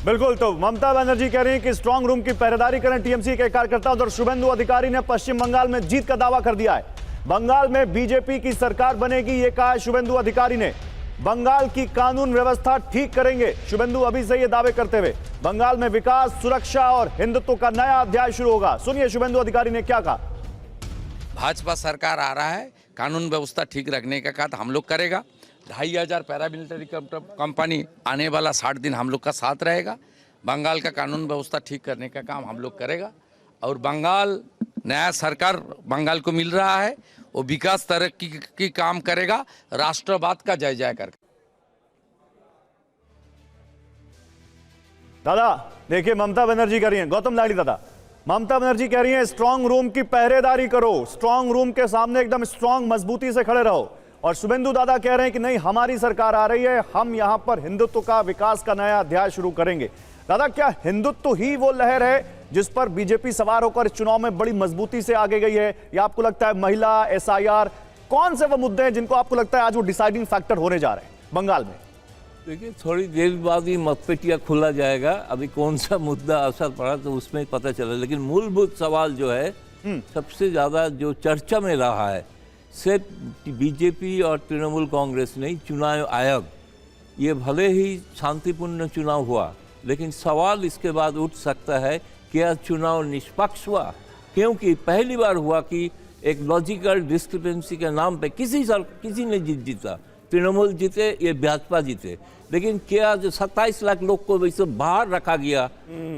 बिल्कुल, तो ममता बनर्जी कह रही हैं कि स्ट्रांग रूम की पहरेदारी करें टीएमसी के कार्यकर्ता। और शुभेंदु अधिकारी ने पश्चिम बंगाल में जीत का दावा कर दिया है। बंगाल में बीजेपी की सरकार बनेगी, यह कहा शुभेंदु अधिकारी ने। बंगाल की कानून व्यवस्था ठीक करेंगे, शुभेंदु अभी से ये दावे करते हुए। बंगाल में विकास, सुरक्षा और हिंदुत्व का नया अध्याय शुरू होगा। सुनिए शुभेंदु अधिकारी ने क्या कहा। भाजपा सरकार आ रहा है, कानून व्यवस्था ठीक रखने का काम हम लोग करेगा। 2500 पैरामिलिट्री कंपनी आने वाला 60 दिन हम लोग का साथ रहेगा। बंगाल का कानून व्यवस्था ठीक करने का काम हम लोग करेगा, और बंगाल नया सरकार बंगाल को मिल रहा है, वो विकास तरक्की की काम करेगा, राष्ट्रवाद का जय जयकार। दादा देखिए ममता बनर्जी कह रही हैं, गौतम लाड़ी दादा, ममता बनर्जी कह रही हैं स्ट्रांग रूम की पहरेदारी करो, स्ट्रांग रूम के सामने एकदम स्ट्रांग मजबूती से खड़े रहो। और शुभेंदु दादा कह रहे हैं कि नहीं, हमारी सरकार आ रही है, हम यहां पर हिंदुत्व का, विकास का नया अध्याय शुरू करेंगे। दादा क्या हिंदुत्व ही वो लहर है जिस पर बीजेपी सवार होकर इस चुनाव में बड़ी मजबूती से आगे गई है, या आपको लगता है महिला, एसआईआर, कौन से वो मुद्दे हैं जिनको आपको लगता है आज वो डिसाइडिंग फैक्टर होने जा रहे हैं बंगाल में? देखिए थोड़ी देर बाद ही मतपेटियाँ खुला जाएगा, अभी कौन सा मुद्दा असर पड़ा तो उसमें पता चला। लेकिन मूलभूत सवाल जो है सबसे ज़्यादा जो चर्चा में रहा है, सिर्फ बीजेपी और तृणमूल कांग्रेस नहीं, चुनाव आयोग, ये भले ही शांतिपूर्ण चुनाव हुआ, लेकिन सवाल इसके बाद उठ सकता है क्या चुनाव निष्पक्ष हुआ? क्योंकि पहली बार हुआ कि एक लॉजिकल डिस्क्रिपेंसी के नाम पे किसी ने जीता, तृणमूल जीते, ये भाजपा जीते, लेकिन क्या जो 27 लाख लोग को वैसे बाहर रखा गया,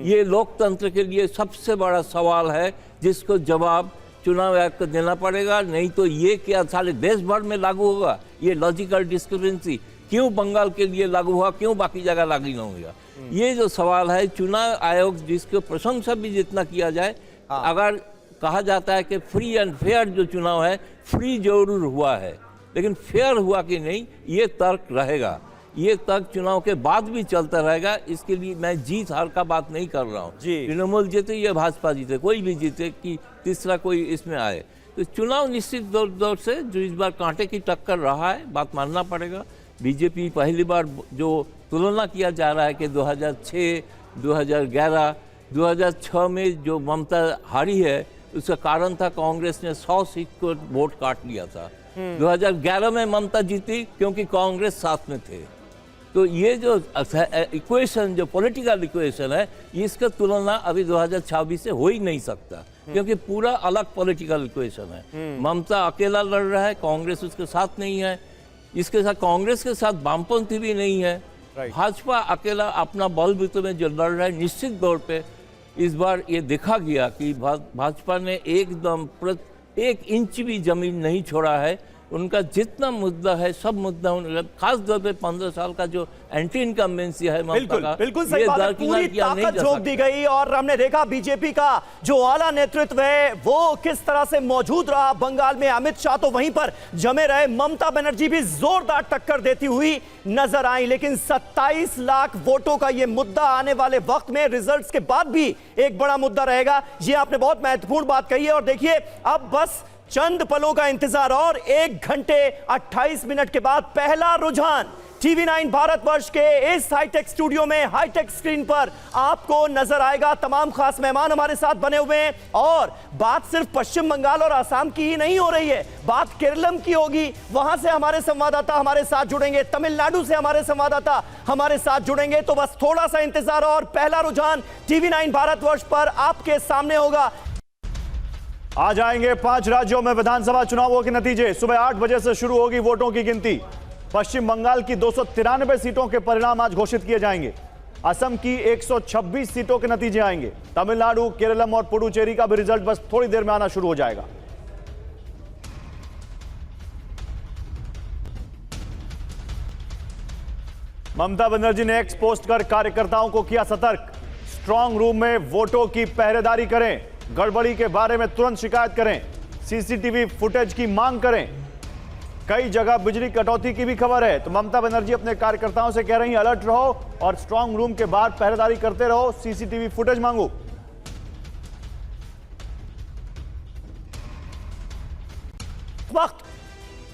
ये लोकतंत्र के लिए सबसे बड़ा सवाल है जिसको जवाब चुनाव आयोग को देना पड़ेगा। नहीं तो ये क्या सारे देश भर में लागू होगा? ये लॉजिकल डिस्क्रिपेंसी क्यों बंगाल के लिए लागू हुआ, क्यों बाकी जगह लागू न होगा? ये जो सवाल है, चुनाव आयोग जिसको प्रशंसा भी जितना किया जाए, अगर कहा जाता है कि फ्री एंड फेयर जो चुनाव है, फ्री जरूर हुआ है, लेकिन फेयर हुआ कि नहीं ये तर्क रहेगा। ये तक चुनाव के बाद भी चलता रहेगा। इसके लिए मैं जीत हार का बात नहीं कर रहा हूँ। तृणमूल जीते या भाजपा जीते, कोई भी जीते कि तीसरा कोई इसमें आए, तो चुनाव निश्चित दौर से जो इस बार कांटे की टक्कर रहा है, बात मानना पड़ेगा। बीजेपी पहली बार जो तुलना किया जा रहा है कि 2006, 2011, 2006 में जो ममता हारी है, उसका कारण था कांग्रेस ने 100 सीट को वोट काट लिया था। 2011 में ममता जीती क्योंकि कांग्रेस साथ में थे। तो ये जो इक्वेशन, जो पॉलिटिकल इक्वेशन है, इसका तुलना अभी 2026 से हो ही नहीं सकता, क्योंकि पूरा अलग पॉलिटिकल इक्वेशन है। ममता अकेला लड़ रहा है, कांग्रेस उसके साथ नहीं है, इसके साथ कांग्रेस के साथ वामपंथी भी नहीं है। भाजपा अकेला अपना बलबूते में जो लड़ रहा है, निश्चित तौर पे इस बार ये देखा गया कि भाजपा ने एकदम 1 इंच भी जमीन नहीं छोड़ा है। उनका जितना मुद्दा है, सब मुद्दा, खास तौर पे 15 साल का जो एंटी इनकम्बेंसी है ममता का, बिल्कुल सही बात है, पूरी ताकत झोंक दी गई। और हमने देखा बीजेपी का जो आला नेतृत्व है वो किस तरह से मौजूद रहा बंगाल में। अमित शाह तो वहीं पर जमे रहे, ममता बनर्जी भी जोरदार टक्कर देती हुई नजर आई। लेकिन 27 लाख वोटों का ये मुद्दा आने वाले वक्त में रिजल्ट्स के बाद भी एक बड़ा मुद्दा रहेगा। ये आपने बहुत महत्वपूर्ण बात कही है। और देखिए, अब बस चंद पलों का इंतजार और 1 घंटे 28 मिनट के बाद पहला रुझान TV9 भारतवर्ष के इस हाईटेक स्टूडियो में हाईटेक स्क्रीन पर आपको नजर आएगा। तमाम खास मेहमान हमारे साथ बने हुए हैं और बात सिर्फ पश्चिम बंगाल और असम की ही नहीं हो रही है, बात केरलम की होगी। वहां से हमारे संवाददाता हमारे साथ जुड़ेंगे, तमिलनाडु से हमारे संवाददाता हमारे साथ जुड़ेंगे। तो बस थोड़ा सा इंतजार और पहला रुझान TV9 भारतवर्ष पर आपके सामने होगा। आ जाएंगे 5 राज्यों में विधानसभा चुनावों के नतीजे। सुबह 8 बजे से शुरू होगी वोटों की गिनती। पश्चिम बंगाल की 293 सीटों के परिणाम आज घोषित किए जाएंगे। असम की 126 सीटों के नतीजे आएंगे। तमिलनाडु, केरलम और पुडुचेरी का भी रिजल्ट बस थोड़ी देर में आना शुरू हो जाएगा। ममता बनर्जी ने एक्स पोस्ट कर कार्यकर्ताओं को किया सतर्क। स्ट्रांग रूम में वोटों की पहरेदारी करें, गड़बड़ी के बारे में तुरंत शिकायत करें, सीसीटीवी फुटेज की मांग करें। कई जगह बिजली कटौती की भी खबर है, तो ममता बनर्जी अपने कार्यकर्ताओं से कह रही हैं अलर्ट रहो और स्ट्रांग रूम के बाहर पहरेदारी करते रहो, सीसीटीवी फुटेज मांगो। वक्त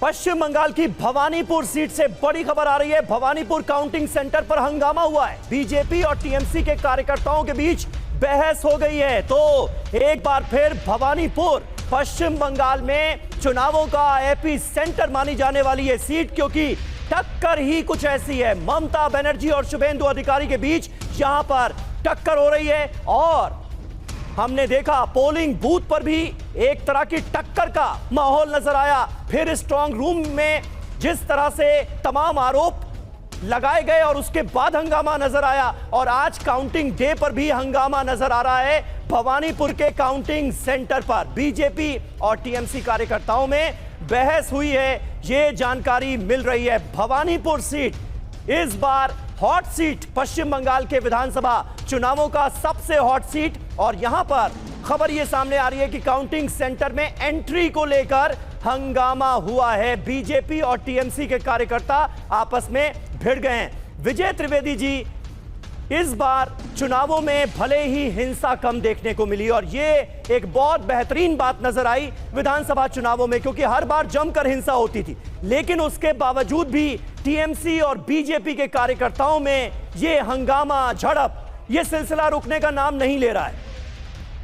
पश्चिम बंगाल की भवानीपुर सीट से बड़ी खबर आ रही है। भवानीपुर काउंटिंग सेंटर पर हंगामा हुआ है। बीजेपी और टीएमसी के कार्यकर्ताओं के बीच बहस हो गई है। तो एक बार फिर भवानीपुर पश्चिम बंगाल में चुनावों का एपी सेंटर मानी जाने वाली है सीट, क्योंकि टक्कर ही कुछ ऐसी है। ममता बनर्जी और शुभेंदु अधिकारी के बीच यहां पर टक्कर हो रही है और हमने देखा पोलिंग बूथ पर भी एक तरह की टक्कर का माहौल नजर आया। फिर स्ट्रांग रूम में जिस तरह से तमाम आरोप लगाए गए और उसके बाद हंगामा नजर आया, और आज काउंटिंग डे पर भी हंगामा नजर आ रहा है। भवानीपुर के काउंटिंग सेंटर पर बीजेपी और टीएमसी कार्यकर्ताओं में बहस हुई है, ये जानकारी मिल रही है। भवानीपुर सीट इस बार हॉट सीट, पश्चिम बंगाल के विधानसभा चुनावों का सबसे हॉट सीट। और यहां पर खबर ये सामने आ रही है कि काउंटिंग सेंटर में एंट्री को लेकर हंगामा हुआ है। बीजेपी और टीएमसी के कार्यकर्ता आपस में भिड़ गए हैं। विजय त्रिवेदी जी, इस बार चुनावों में भले ही हिंसा कम देखने को मिली और ये एक बहुत बेहतरीन बात नजर आई विधानसभा चुनावों में, क्योंकि हर बार जमकर हिंसा होती थी, लेकिन उसके बावजूद भी टीएमसी और बीजेपी के कार्यकर्ताओं में ये हंगामा, झड़प, ये सिलसिला रुकने का नाम नहीं ले रहा है।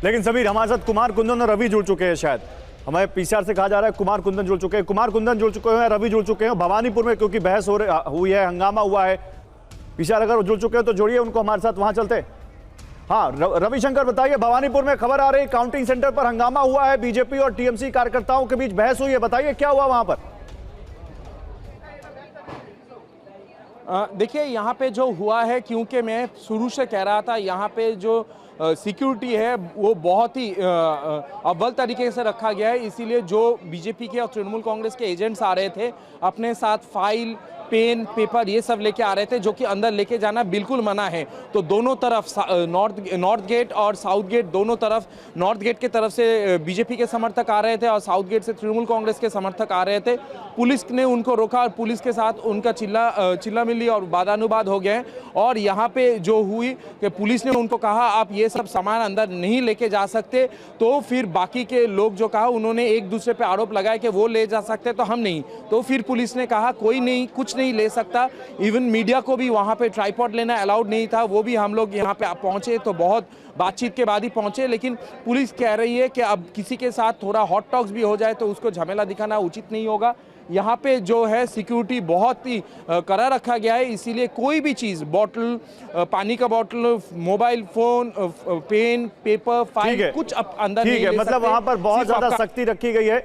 लेकिन समीर, हमारे साथ कुमार कुंदन और रवि जुड़ चुके हैं। शायद हमें पीसीआर से कहा जा रहा है कुमार कुंदन जुड़ चुके हैं। कुमार कुंदन जुड़ चुके हैं, रवि जुड़ चुके हैं। भवानीपुर में क्योंकि बहस हुई है, हंगामा हुआ है, पीसीआर अगर जुड़ चुके हैं तो जोड़िए उनको हमारे साथ, वहां चलते। हाँ रविशंकर, बताइए, भवानीपुर में खबर आ रही काउंटिंग सेंटर पर हंगामा हुआ है, बीजेपी और टीएमसी कार्यकर्ताओं के बीच बहस हुई है, बताइए क्या हुआ वहां पर। देखिए, यहाँ पे जो हुआ है, क्योंकि मैं शुरू से कह रहा था यहाँ पे जो सिक्योरिटी है वो बहुत ही अव्वल तरीके से रखा गया है, इसीलिए जो बीजेपी के और तृणमूल कांग्रेस के एजेंट्स आ रहे थे अपने साथ फाइल पेन पेपर ये सब लेके आ रहे थे, जो कि अंदर लेके जाना बिल्कुल मना है। तो दोनों तरफ नॉर्थ गेट और साउथ गेट, दोनों तरफ नॉर्थ गेट के तरफ से बीजेपी के समर्थक आ रहे थे और साउथ गेट से तृणमूल कांग्रेस के समर्थक आ रहे थे। पुलिस ने उनको रोका और पुलिस के साथ उनका चिल्ला मिली और वादानुवाद हो गए। और यहाँ पे जो हुई कि पुलिस ने उनको कहा आप ये सब सामान अंदर नहीं लेके जा सकते, तो फिर बाकी के लोग जो कहा उन्होंने एक दूसरे पे आरोप लगाया कि वो ले जा सकते तो हम नहीं। तो फिर पुलिस ने कहा कोई नहीं, कुछ नहीं ले सकता। इवन मीडिया को भी वहाँ पे ट्राइपॉड लेना अलाउड नहीं था, वो भी हम लोग यहाँ पे पहुँचे तो बहुत बातचीत के बाद ही पहुँचे। लेकिन पुलिस कह रही है कि अब किसी के साथ थोड़ा हॉट टॉक्स भी हो जाए तो उसको झमेला दिखाना उचित नहीं होगा। यहाँ पे जो है सिक्योरिटी बहुत ही कड़ा रखा गया है, इसीलिए कोई भी चीज़, बॉटल, पानी का bottle, mobile phone, pen, paper, file, कुछ अंदर नहीं ले सकते। मतलब वहाँ पर बहुत ज़्यादा सख्ती रखी गई है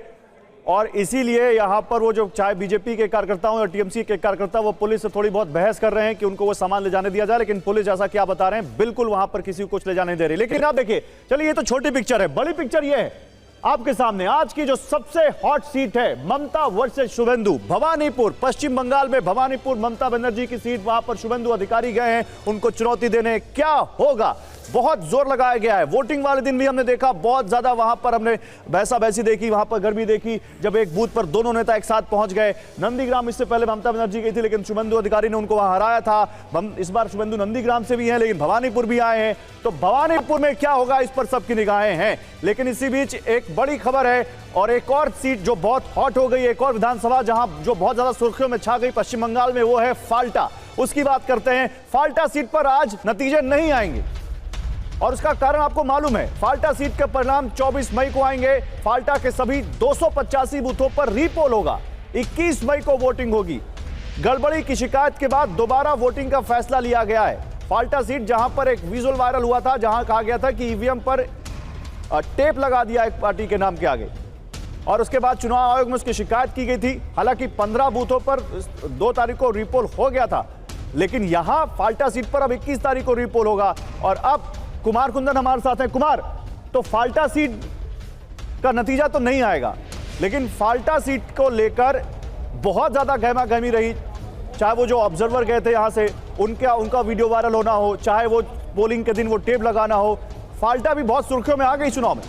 और इसीलिए यहाँ पर वो जो चाहे बीजेपी के कार्यकर्ता हो या टीएमसी के कार्यकर्ता, वो पुलिस से थोड़ी बहुत बहस कर रहे हैं कि उनको वो सामान ले जाने दिया जाए, लेकिन पुलिस जैसा क्या बता रहे हैं, बिल्कुल वहां पर किसी को कुछ ले जाने दे रही। लेकिन आप देखिए, चलिए ये तो छोटी पिक्चर है, बड़ी पिक्चर ये है आपके सामने। आज की जो सबसे हॉट सीट है ममता वर्सेस शुभेंदु, भवानीपुर, पश्चिम बंगाल में भवानीपुर, ममता बनर्जी की सीट, वहां पर शुभेंदु अधिकारी गए हैं उनको चुनौती देने। क्या होगा, बहुत जोर लगाया गया है। वोटिंग वाले दिन भी हमने देखा बहुत ज्यादा वहां पर हमने बहसा बहसी देखी, वहां पर गर्मी देखी, जब एक बूथ पर दोनों नेता एक साथ पहुंच गए। नंदीग्राम इससे पहले ममता बनर्जी गई थी, लेकिन शुभेंदु अधिकारी ने उनको वहां हराया था। इस बार शुभेंदु नंदीग्राम से भी हैं, लेकिन भवानीपुर भी आए हैं। तो भवानीपुर में क्या होगा, इस पर सबकी निगाहें हैं। लेकिन इसी बीच एक बड़ी खबर है और एक और सीट जो बहुत हॉट हो गई, एक और विधानसभा जहां जो बहुत ज्यादा सुर्खियों में छा गई पश्चिम बंगाल में, वो है फाल्टा। उसकी बात करते हैं। फाल्टा सीट पर आज नतीजे नहीं आएंगे और उसका कारण आपको मालूम है। फाल्टा सीट के परिणाम 24 मई को आएंगे। फाल्टा के सभी 285 बूथों पर रीपोल होगा। 21 मई को वोटिंग होगी। गड़बड़ी की शिकायत के बाद दोबारा वोटिंग का फैसला लिया गया है। फाल्टा सीट जहां पर एक विजुअल वायरल हुआ था, जहां कहा गया था कि ईवीएम पर टेप लगा दिया एक पार्टी के नाम के आगे, और उसके बाद चुनाव आयोग में उसकी शिकायत की गई थी। हालांकि 15 बूथों पर 2 तारीख को रीपोल हो गया था, लेकिन यहां फाल्टा सीट पर अब 21 तारीख को रीपोल होगा। और अब कुमार कुंदन हमारे साथ हैं। कुमार, तो फाल्टा सीट का नतीजा तो नहीं आएगा, लेकिन फाल्टा सीट को लेकर बहुत ज्यादा गहमा गहमी रही। चाहे वो जो ऑब्जर्वर गए थे यहां से, उनका वीडियो वायरल होना हो, चाहे वो पोलिंग के दिन वो टेप लगाना हो, फाल्टा भी बहुत सुर्खियों में आ गई चुनाव में।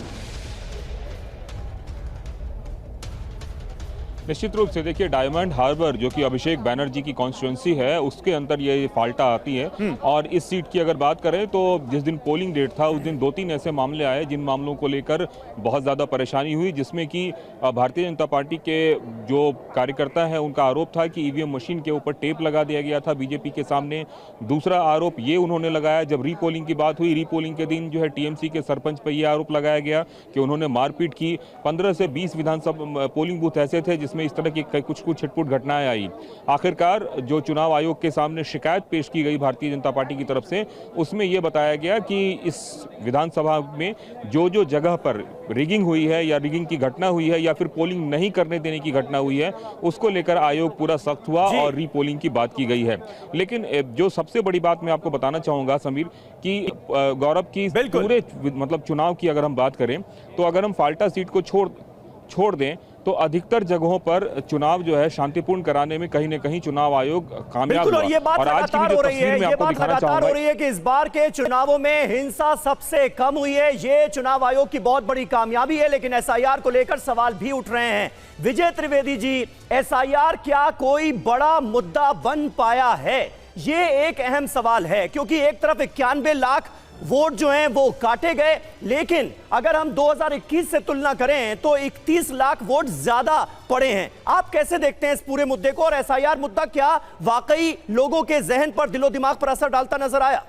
निश्चित रूप से देखिए, डायमंड हार्बर जो कि अभिषेक बैनर्जी की कॉन्स्टिट्यूंसी है, उसके अंदर ये फाल्टा आती है। और इस सीट की अगर बात करें तो जिस दिन पोलिंग डेट था उस दिन 2-3 ऐसे मामले आए जिन मामलों को लेकर बहुत ज़्यादा परेशानी हुई, जिसमें कि भारतीय जनता पार्टी के जो कार्यकर्ता हैं उनका आरोप था कि ईवीएम मशीन के ऊपर टेप लगा दिया गया था बीजेपी के सामने। दूसरा आरोप ये उन्होंने लगाया, जब रीपोलिंग की बात हुई, रीपोलिंग के दिन जो है टीएमसी के सरपंच पर यह आरोप लगाया गया कि उन्होंने मारपीट की। 15 से 20 विधानसभा पोलिंग बूथ ऐसे थे जिसमें इस तरह की कुछ छिटपुट घटनाएं आई। आखिरकार जो चुनाव आयोग के सामने शिकायत पेश की गई भारतीय जनता पार्टी की तरफ से, उसमें यह बताया गया कि इस विधानसभा में जो जगह पर रिगिंग हुई है या रिगिंग की घटना हुई है या फिर पोलिंग नहीं करने देने की घटना हुई है, उसको लेकर आयोग पूरा सख्त हुआ और रीपोलिंग की बात की गई है। लेकिन जो सबसे बड़ी बात मैं आपको बताना चाहूंगा समीर, कि गौरव की पूरे मतलब चुनाव की अगर हम बात करें तो अगर हम फाल्टा सीट को छोड़ दें तो अधिकतर जगहों पर चुनाव जो है शांतिपूर्ण कराने में कहीं न कहीं चुनाव आयोग कामयाब हुआ। और ये बात लगातार हो रही है, ये बात लगातार हो रही है कि इस बार के चुनावों में हिंसा सबसे कम हुई है। ये चुनाव आयोग की बहुत बड़ी कामयाबी है, लेकिन एसआईआर को लेकर सवाल भी उठ रहे हैं। विजय त्रिवेदी जी, एसआईआर क्या कोई बड़ा मुद्दा बन पाया है? ये एक अहम सवाल है, क्योंकि एक तरफ 91 लाख वोट जो हैं वो काटे गए, लेकिन अगर हम 2021 से तुलना करें तो 31 लाख वोट ज्यादा पड़े हैं। आप कैसे देखते हैं इस पूरे मुद्दे को, और एसआईआर मुद्दा क्या वाकई लोगों के जहन पर, दिलो दिमाग पर असर डालता नजर आया?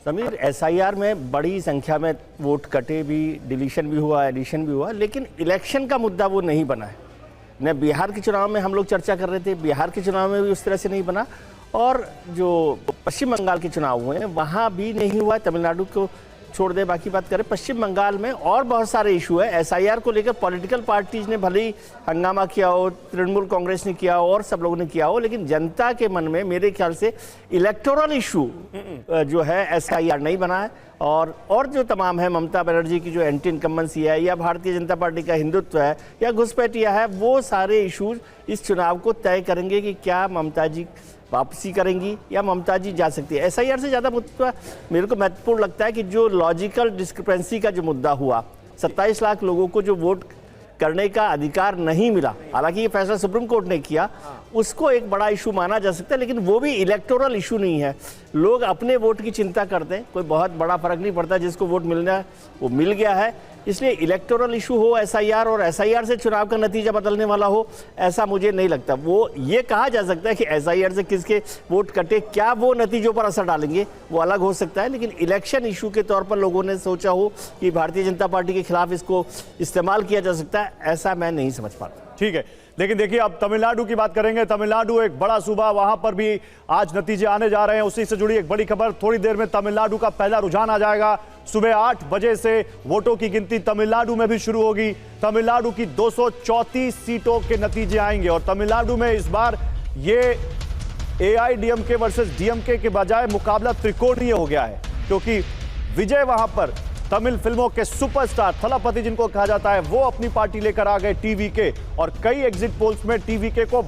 समीर, एसआईआर में बड़ी संख्या में वोट कटे भी, डिलीशन भी हुआ, एडिशन भी हुआ, लेकिन इलेक्शन का मुद्दा वो नहीं बना है। न बिहार के चुनाव में हम लोग चर्चा कर रहे थे, बिहार के चुनाव में भी उस तरह से नहीं बना, और जो पश्चिम बंगाल के चुनाव हुए हैं वहाँ भी नहीं हुआ। तमिलनाडु छोड़ दें, बाकी बात करें, पश्चिम बंगाल में और बहुत सारे इशू है। एसआईआर को लेकर पॉलिटिकल पार्टीज ने भले ही हंगामा किया हो, तृणमूल कांग्रेस ने किया हो और सब लोगों ने किया हो, लेकिन जनता के मन में मेरे ख्याल से इलेक्टोरल इशू जो है एसआईआर नहीं बना है। और जो तमाम है, ममता बनर्जी की जो एंटी इनकम्बेंसी है, या भारतीय जनता पार्टी का हिंदुत्व है, या घुसपैठिया है, वो सारे इश्यूज इस चुनाव को तय करेंगे कि क्या ममता जी वापसी करेंगी या ममता जी जा सकती है। एसआईआर से ज़्यादा मुद्दा मेरे को महत्वपूर्ण लगता है कि जो लॉजिकल डिस्क्रिपेंसी का जो मुद्दा हुआ, 27 लाख लोगों को जो वोट करने का अधिकार नहीं मिला, हालांकि ये फैसला सुप्रीम कोर्ट ने किया, उसको एक बड़ा इशू माना जा सकता है, लेकिन वो भी इलेक्टोरल इशू नहीं है। लोग अपने वोट की चिंता करते हैं, कोई बहुत बड़ा फर्क नहीं पड़ता, जिसको वोट मिलना है वो मिल गया है। इसलिए इलेक्टोरल इशू हो एसआईआर, और एसआईआर से चुनाव का नतीजा बदलने वाला हो, ऐसा मुझे नहीं लगता। वो ये कहा जा सकता है कि एसआईआर से किसके वोट कटे, क्या वो नतीजों पर असर डालेंगे, वो अलग हो सकता है, लेकिन इलेक्शन इशू के तौर पर लोगों ने सोचा हो कि भारतीय जनता पार्टी के खिलाफ इसको इस्तेमाल किया जा सकता है, ऐसा मैं नहीं समझ पाता। ठीक है, लेकिन देखिए अब तमिलनाडु की बात करेंगे। तमिलनाडु एक बड़ा सूबा, वहां पर भी आज नतीजे आने जा रहे हैं। उसी से जुड़ी एक बड़ी खबर, थोड़ी देर में तमिलनाडु का पहला रुझान आ जाएगा। सुबह 8 बजे से वोटों की गिनती तमिलनाडु में भी शुरू होगी। तमिलनाडु की 234 सीटों के नतीजे आएंगे और तमिलनाडु में इस बार ये एआईडीएमके वर्सेस डीएमके के बजाय मुकाबला त्रिकोणीय हो गया है, क्योंकि विजय वहां पर तमिल फिल्मों के सुपरस्टार थलापति जिनको कहा जाता है, वो अपनी पार्टी लेकर आ गए टीवीके, और कई एग्जिट पोल्स में टीवीके को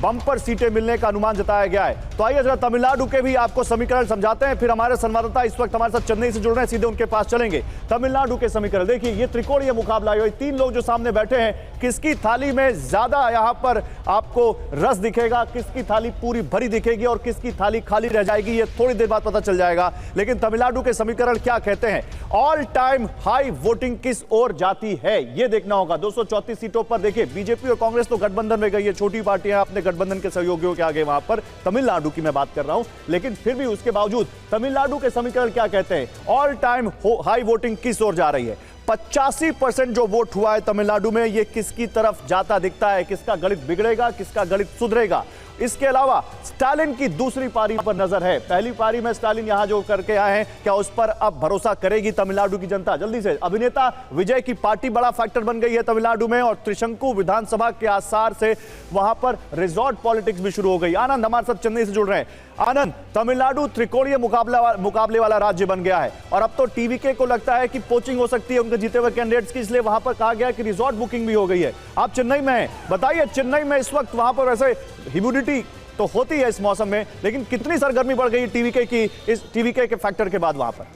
बम्पर सीटें मिलने का अनुमान जताया गया है। तो आइए जरा तमिलनाडु के भी आपको समीकरण समझाते हैं, फिर हमारे संवाददाता इस वक्त हमारे साथ चेन्नई से जुड़ रहे हैं, सीधे उनके पास चलेंगे। तमिलनाडु के समीकरण देखिए, ये त्रिकोणीय मुकाबला है। तीन लोग जो सामने बैठे हैं, किसकी थाली में ज्यादा यहां पर आपको रस दिखेगा, किसकी थाली पूरी भरी दिखेगी और किसकी थाली खाली रह जाएगी, ये थोड़ी देर बाद पता चल जाएगा। लेकिन तमिलनाडु के समीकरण क्या कहते हैं, ऑल टाइम हाई वोटिंग किस ओर जाती है, ये देखना होगा। 234 सीटों पर देखिए, बीजेपी और कांग्रेस तो गठबंधन में गई है, छोटी पार्टियां अपने गठबंधन के सहयोगियों के आगे वहां पर, तमिलनाडु की मैं बात कर रहा हूं, लेकिन फिर भी उसके बावजूद तमिलनाडु के समीकरण क्या कहते हैं, ऑल टाइम हाई वोटिंग किस ओर जा रही है। 85% जो वोट हुआ है तमिलनाडु में, ये किसकी तरफ जाता दिखता है, किसका गणित बिगड़ेगा, किसका गणित सुधरेगा। इसके अलावा स्टालिन की दूसरी पारी पर नजर है। पहली पारी में स्टालिन यहां जो करके आए हैं, क्या उस पर अब भरोसा करेगी तमिलनाडु की जनता। जल्दी से अभिनेता विजय की पार्टी बड़ा फैक्टर बन गई है तमिलनाडु में, और त्रिशंकु विधानसभा के आसार से वहां पर रिजॉर्ट पॉलिटिक्स भी शुरू हो गई। आनंद हमारे साथ चेन्नई से जुड़ रहे हैं। आनंद, तमिलनाडु त्रिकोणीय मुकाबले वाला राज्य बन गया है, और अब तो टीवीके को लगता है कि पोचिंग हो सकती है उनके जीते हुए कैंडिडेट्स की, इसलिए वहां पर कहा गया कि रिजॉर्ट बुकिंग भी हो गई है। आप चेन्नई में हैं, बताइए चेन्नई में इस वक्त वहां पर वैसे ह्यूमिडिटी तो होती है इस मौसम में, लेकिन कितनी सरगर्मी बढ़ गई टीवीके की, इस टीवीके के फैक्टर के बाद वहां पर?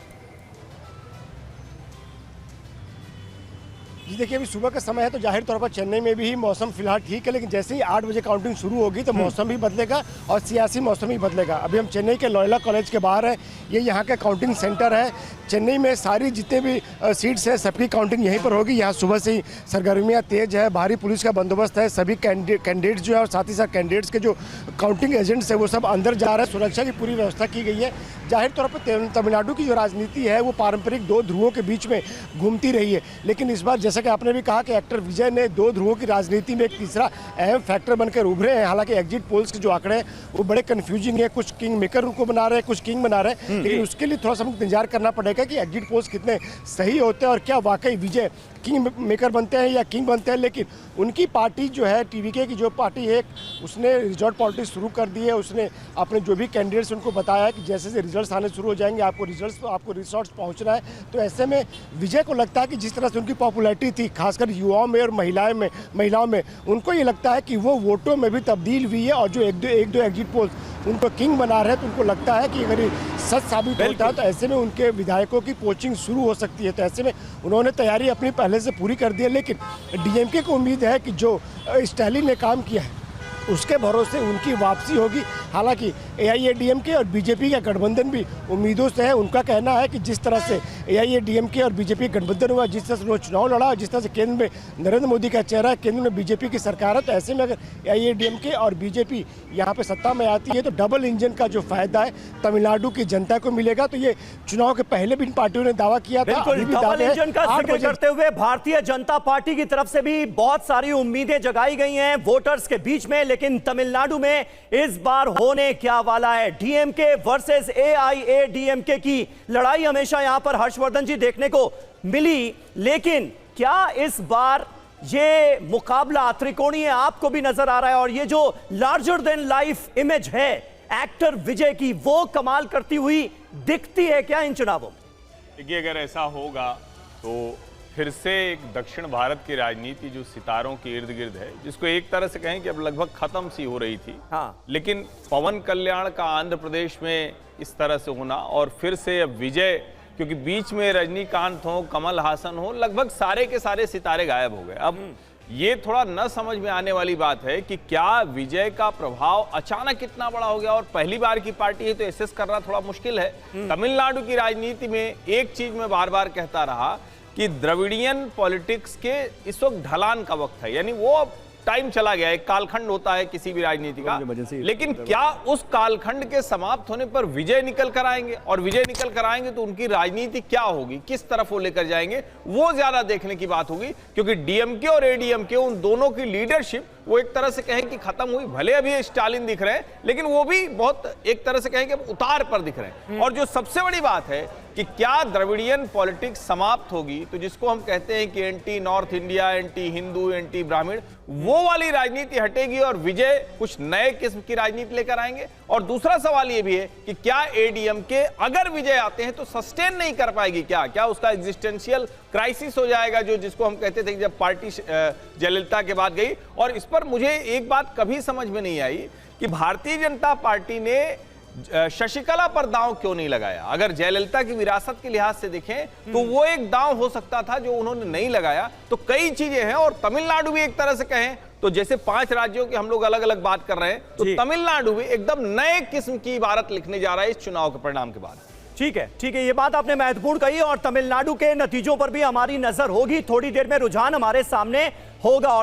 जी देखिए, अभी सुबह का समय है तो जाहिर तौर पर चेन्नई में भी मौसम फिलहाल ठीक है, लेकिन जैसे ही 8 बजे काउंटिंग शुरू होगी तो मौसम भी बदलेगा और सियासी मौसम भी बदलेगा। अभी हम चेन्नई के लॉयला कॉलेज के बाहर हैं, ये यहाँ का काउंटिंग सेंटर है। चेन्नई में सारी जितने भी सीट्स हैं सबकी काउंटिंग यहीं पर होगी। यहाँ सुबह से ही सरगर्मियाँ तेज है, भारी पुलिस का बंदोबस्त है, सभी कैंडिडेट्स जो है और साथ ही साथ कैंडिडेट्स के जो काउंटिंग एजेंट्स है वो सब अंदर जा रहे हैं, सुरक्षा की पूरी व्यवस्था की गई है। जाहिर तौर पर तमिलनाडु की जो राजनीति है वो पारंपरिक दो ध्रुवों के बीच में घूमती रही है, लेकिन इस बार जैसा कि आपने भी कहा कि एक्टर विजय ने दो ध्रुवों की राजनीति में एक तीसरा अहम फैक्टर बनकर उभरे हैं। हालांकि एग्जिट पोल्स के जो आंकड़े हैं वो बड़े कंफ्यूजिंग है, कुछ किंग मेकर उनको बना रहे हैं, कुछ किंग बना रहे हैं, लेकिन उसके लिए थोड़ा सा हमको इंतजार करना पड़ेगा कि एग्जिट पोल्स कितने सही होते हैं और क्या वाकई विजय किंग मेकर बनते हैं या किंग बनते हैं। लेकिन उनकी पार्टी जो है, टीवीके की जो पार्टी है, उसने रिजॉर्ट पॉलिटिक्स शुरू कर दी है। उसने अपने जो भी कैंडिडेट्स उनको बताया है कि जैसे जैसे रिजल्ट्स आने शुरू हो जाएंगे आपको रिजल्ट्स पहुंचना है। तो ऐसे में विजय को लगता है कि जिस तरह से उनकी पॉपुलैरिटी थी खासकर युवाओं में और महिलाओं में, उनको ये लगता है कि वो वोटों में भी तब्दील हुई है, और जो एक दो एग्जिट पोल्स उनको किंग बना रहे हैं, तो उनको लगता है कि अगर ये सच साबित होता है तो ऐसे में उनके विधायकों की पोचिंग शुरू हो सकती है। तो ऐसे में उन्होंने तैयारी अपनी पहले से पूरी कर दी है, लेकिन डीएमके को उम्मीद है कि जो स्टालिन ने काम किया है उसके भरोसे उनकी वापसी होगी। हालांकि एआईएडीएमके और बीजेपी का गठबंधन भी उम्मीदों से है। उनका कहना है कि जिस तरह से एआईएडीएमके और बीजेपी गठबंधन हुआ, जिस तरह से उन्होंने चुनाव लड़ा, जिस तरह से केंद्र में नरेंद्र मोदी का चेहरा है, केंद्र में बीजेपी की सरकार है, तो ऐसे में अगर एआईएडीएमके और बीजेपी यहाँ पे सत्ता में आती है तो डबल इंजन का जो फायदा है तमिलनाडु की जनता को मिलेगा। तो ये चुनाव के पहले भी इन पार्टियों ने दावा किया था। डबल इंजन का जिक्र करते हुए भारतीय जनता पार्टी की तरफ से भी बहुत सारी उम्मीदें जगाई गई हैं वोटर्स के बीच में, लेकिन तमिलनाडु में इस बार होने क्या वाला है? डीएमके वर्सेस एआईएडीएमके की लड़ाई हमेशा यहां पर हर्षवर्धन जी देखने को मिली, लेकिन क्या इस बार ये मुकाबला त्रिकोणीय आपको भी नजर आ रहा है? और ये जो लार्जर देन लाइफ इमेज है एक्टर विजय की, वो कमाल करती हुई दिखती है क्या इन चुनावों? देखिए, अगर ऐसा होगा तो फिर से एक दक्षिण भारत की राजनीति जो सितारों के इर्द गिर्द है, जिसको एक तरह से कहें कि अब लगभग खत्म सी हो रही थी, लेकिन पवन कल्याण का आंध्र प्रदेश में इस तरह से होना, और फिर से अब विजय, क्योंकि बीच में रजनीकांत हो, कमल हासन हो, लगभग सारे के सारे सितारे गायब हो गए। अब ये थोड़ा न समझ में आने वाली बात है कि क्या विजय का प्रभाव अचानक इतना बड़ा हो गया, और पहली बार की पार्टी है तो एसेस करना थोड़ा मुश्किल है। तमिलनाडु की राजनीति में एक चीज मैं बार बार कहता रहा कि द्रविडियन पॉलिटिक्स के इस वक्त ढलान का वक्त है, यानी वो टाइम चला गया, एक कालखंड होता है किसी भी राजनीति का, लेकिन क्या उस कालखंड के समाप्त होने पर विजय निकल कर आएंगे, और विजय निकल कर आएंगे तो उनकी राजनीति क्या होगी, किस तरफ वो लेकर जाएंगे, वो ज्यादा देखने की बात होगी। क्योंकि डीएमके और एडीएमके, उन दोनों की लीडरशिप वो एक तरह से कहें कि खत्म हुई। भले अभी स्टालिन दिख रहे हैं, लेकिन वो भी बहुत एक तरह से कहें कि उतार पर दिख रहे हैं। और जो सबसे बड़ी बात है कि क्या द्रविडियन पॉलिटिक्स समाप्त होगी, तो जिसको हम कहते हैं कि anti north India, anti Hindu, anti ब्राह्मण, वो वाली राजनीति हटेगी और विजय कुछ नए किस्म की राजनीति लेकर आएंगे। और दूसरा सवाल ये भी है कि क्या एडीएमके अगर विजय आते हैं तो सस्टेन नहीं कर पाएगी, क्या उसका एग्जिस्टेंशियल क्राइसिस हो जाएगा, जो जिसको हम कहते थे जब पार्टी जयललिता के बाद गई। और इस पर मुझे एक बात कभी समझ में नहीं आई कि भारतीय जनता पार्टी ने शशिकला पर दांव क्यों नहीं लगाया। अगर जयललिता की विरासत के लिहाज से देखें तो वो एक दांव हो सकता था जो उन्होंने नहीं लगाया। तो कई चीजें हैं, और तमिलनाडु भी एक तरह से कहें तो जैसे 5 राज्यों की हम लोग अलग अलग बात कर रहे हैं, तो तमिलनाडु भी एकदम नए किस्म की इबारत लिखने जा रहा है इस चुनाव के परिणाम के बाद। ठीक है, ये बात आपने महत्वपूर्ण कही, और तमिलनाडु के नतीजों पर भी हमारी नजर होगी। थोड़ी देर में रुझान हमारे सामने होगा।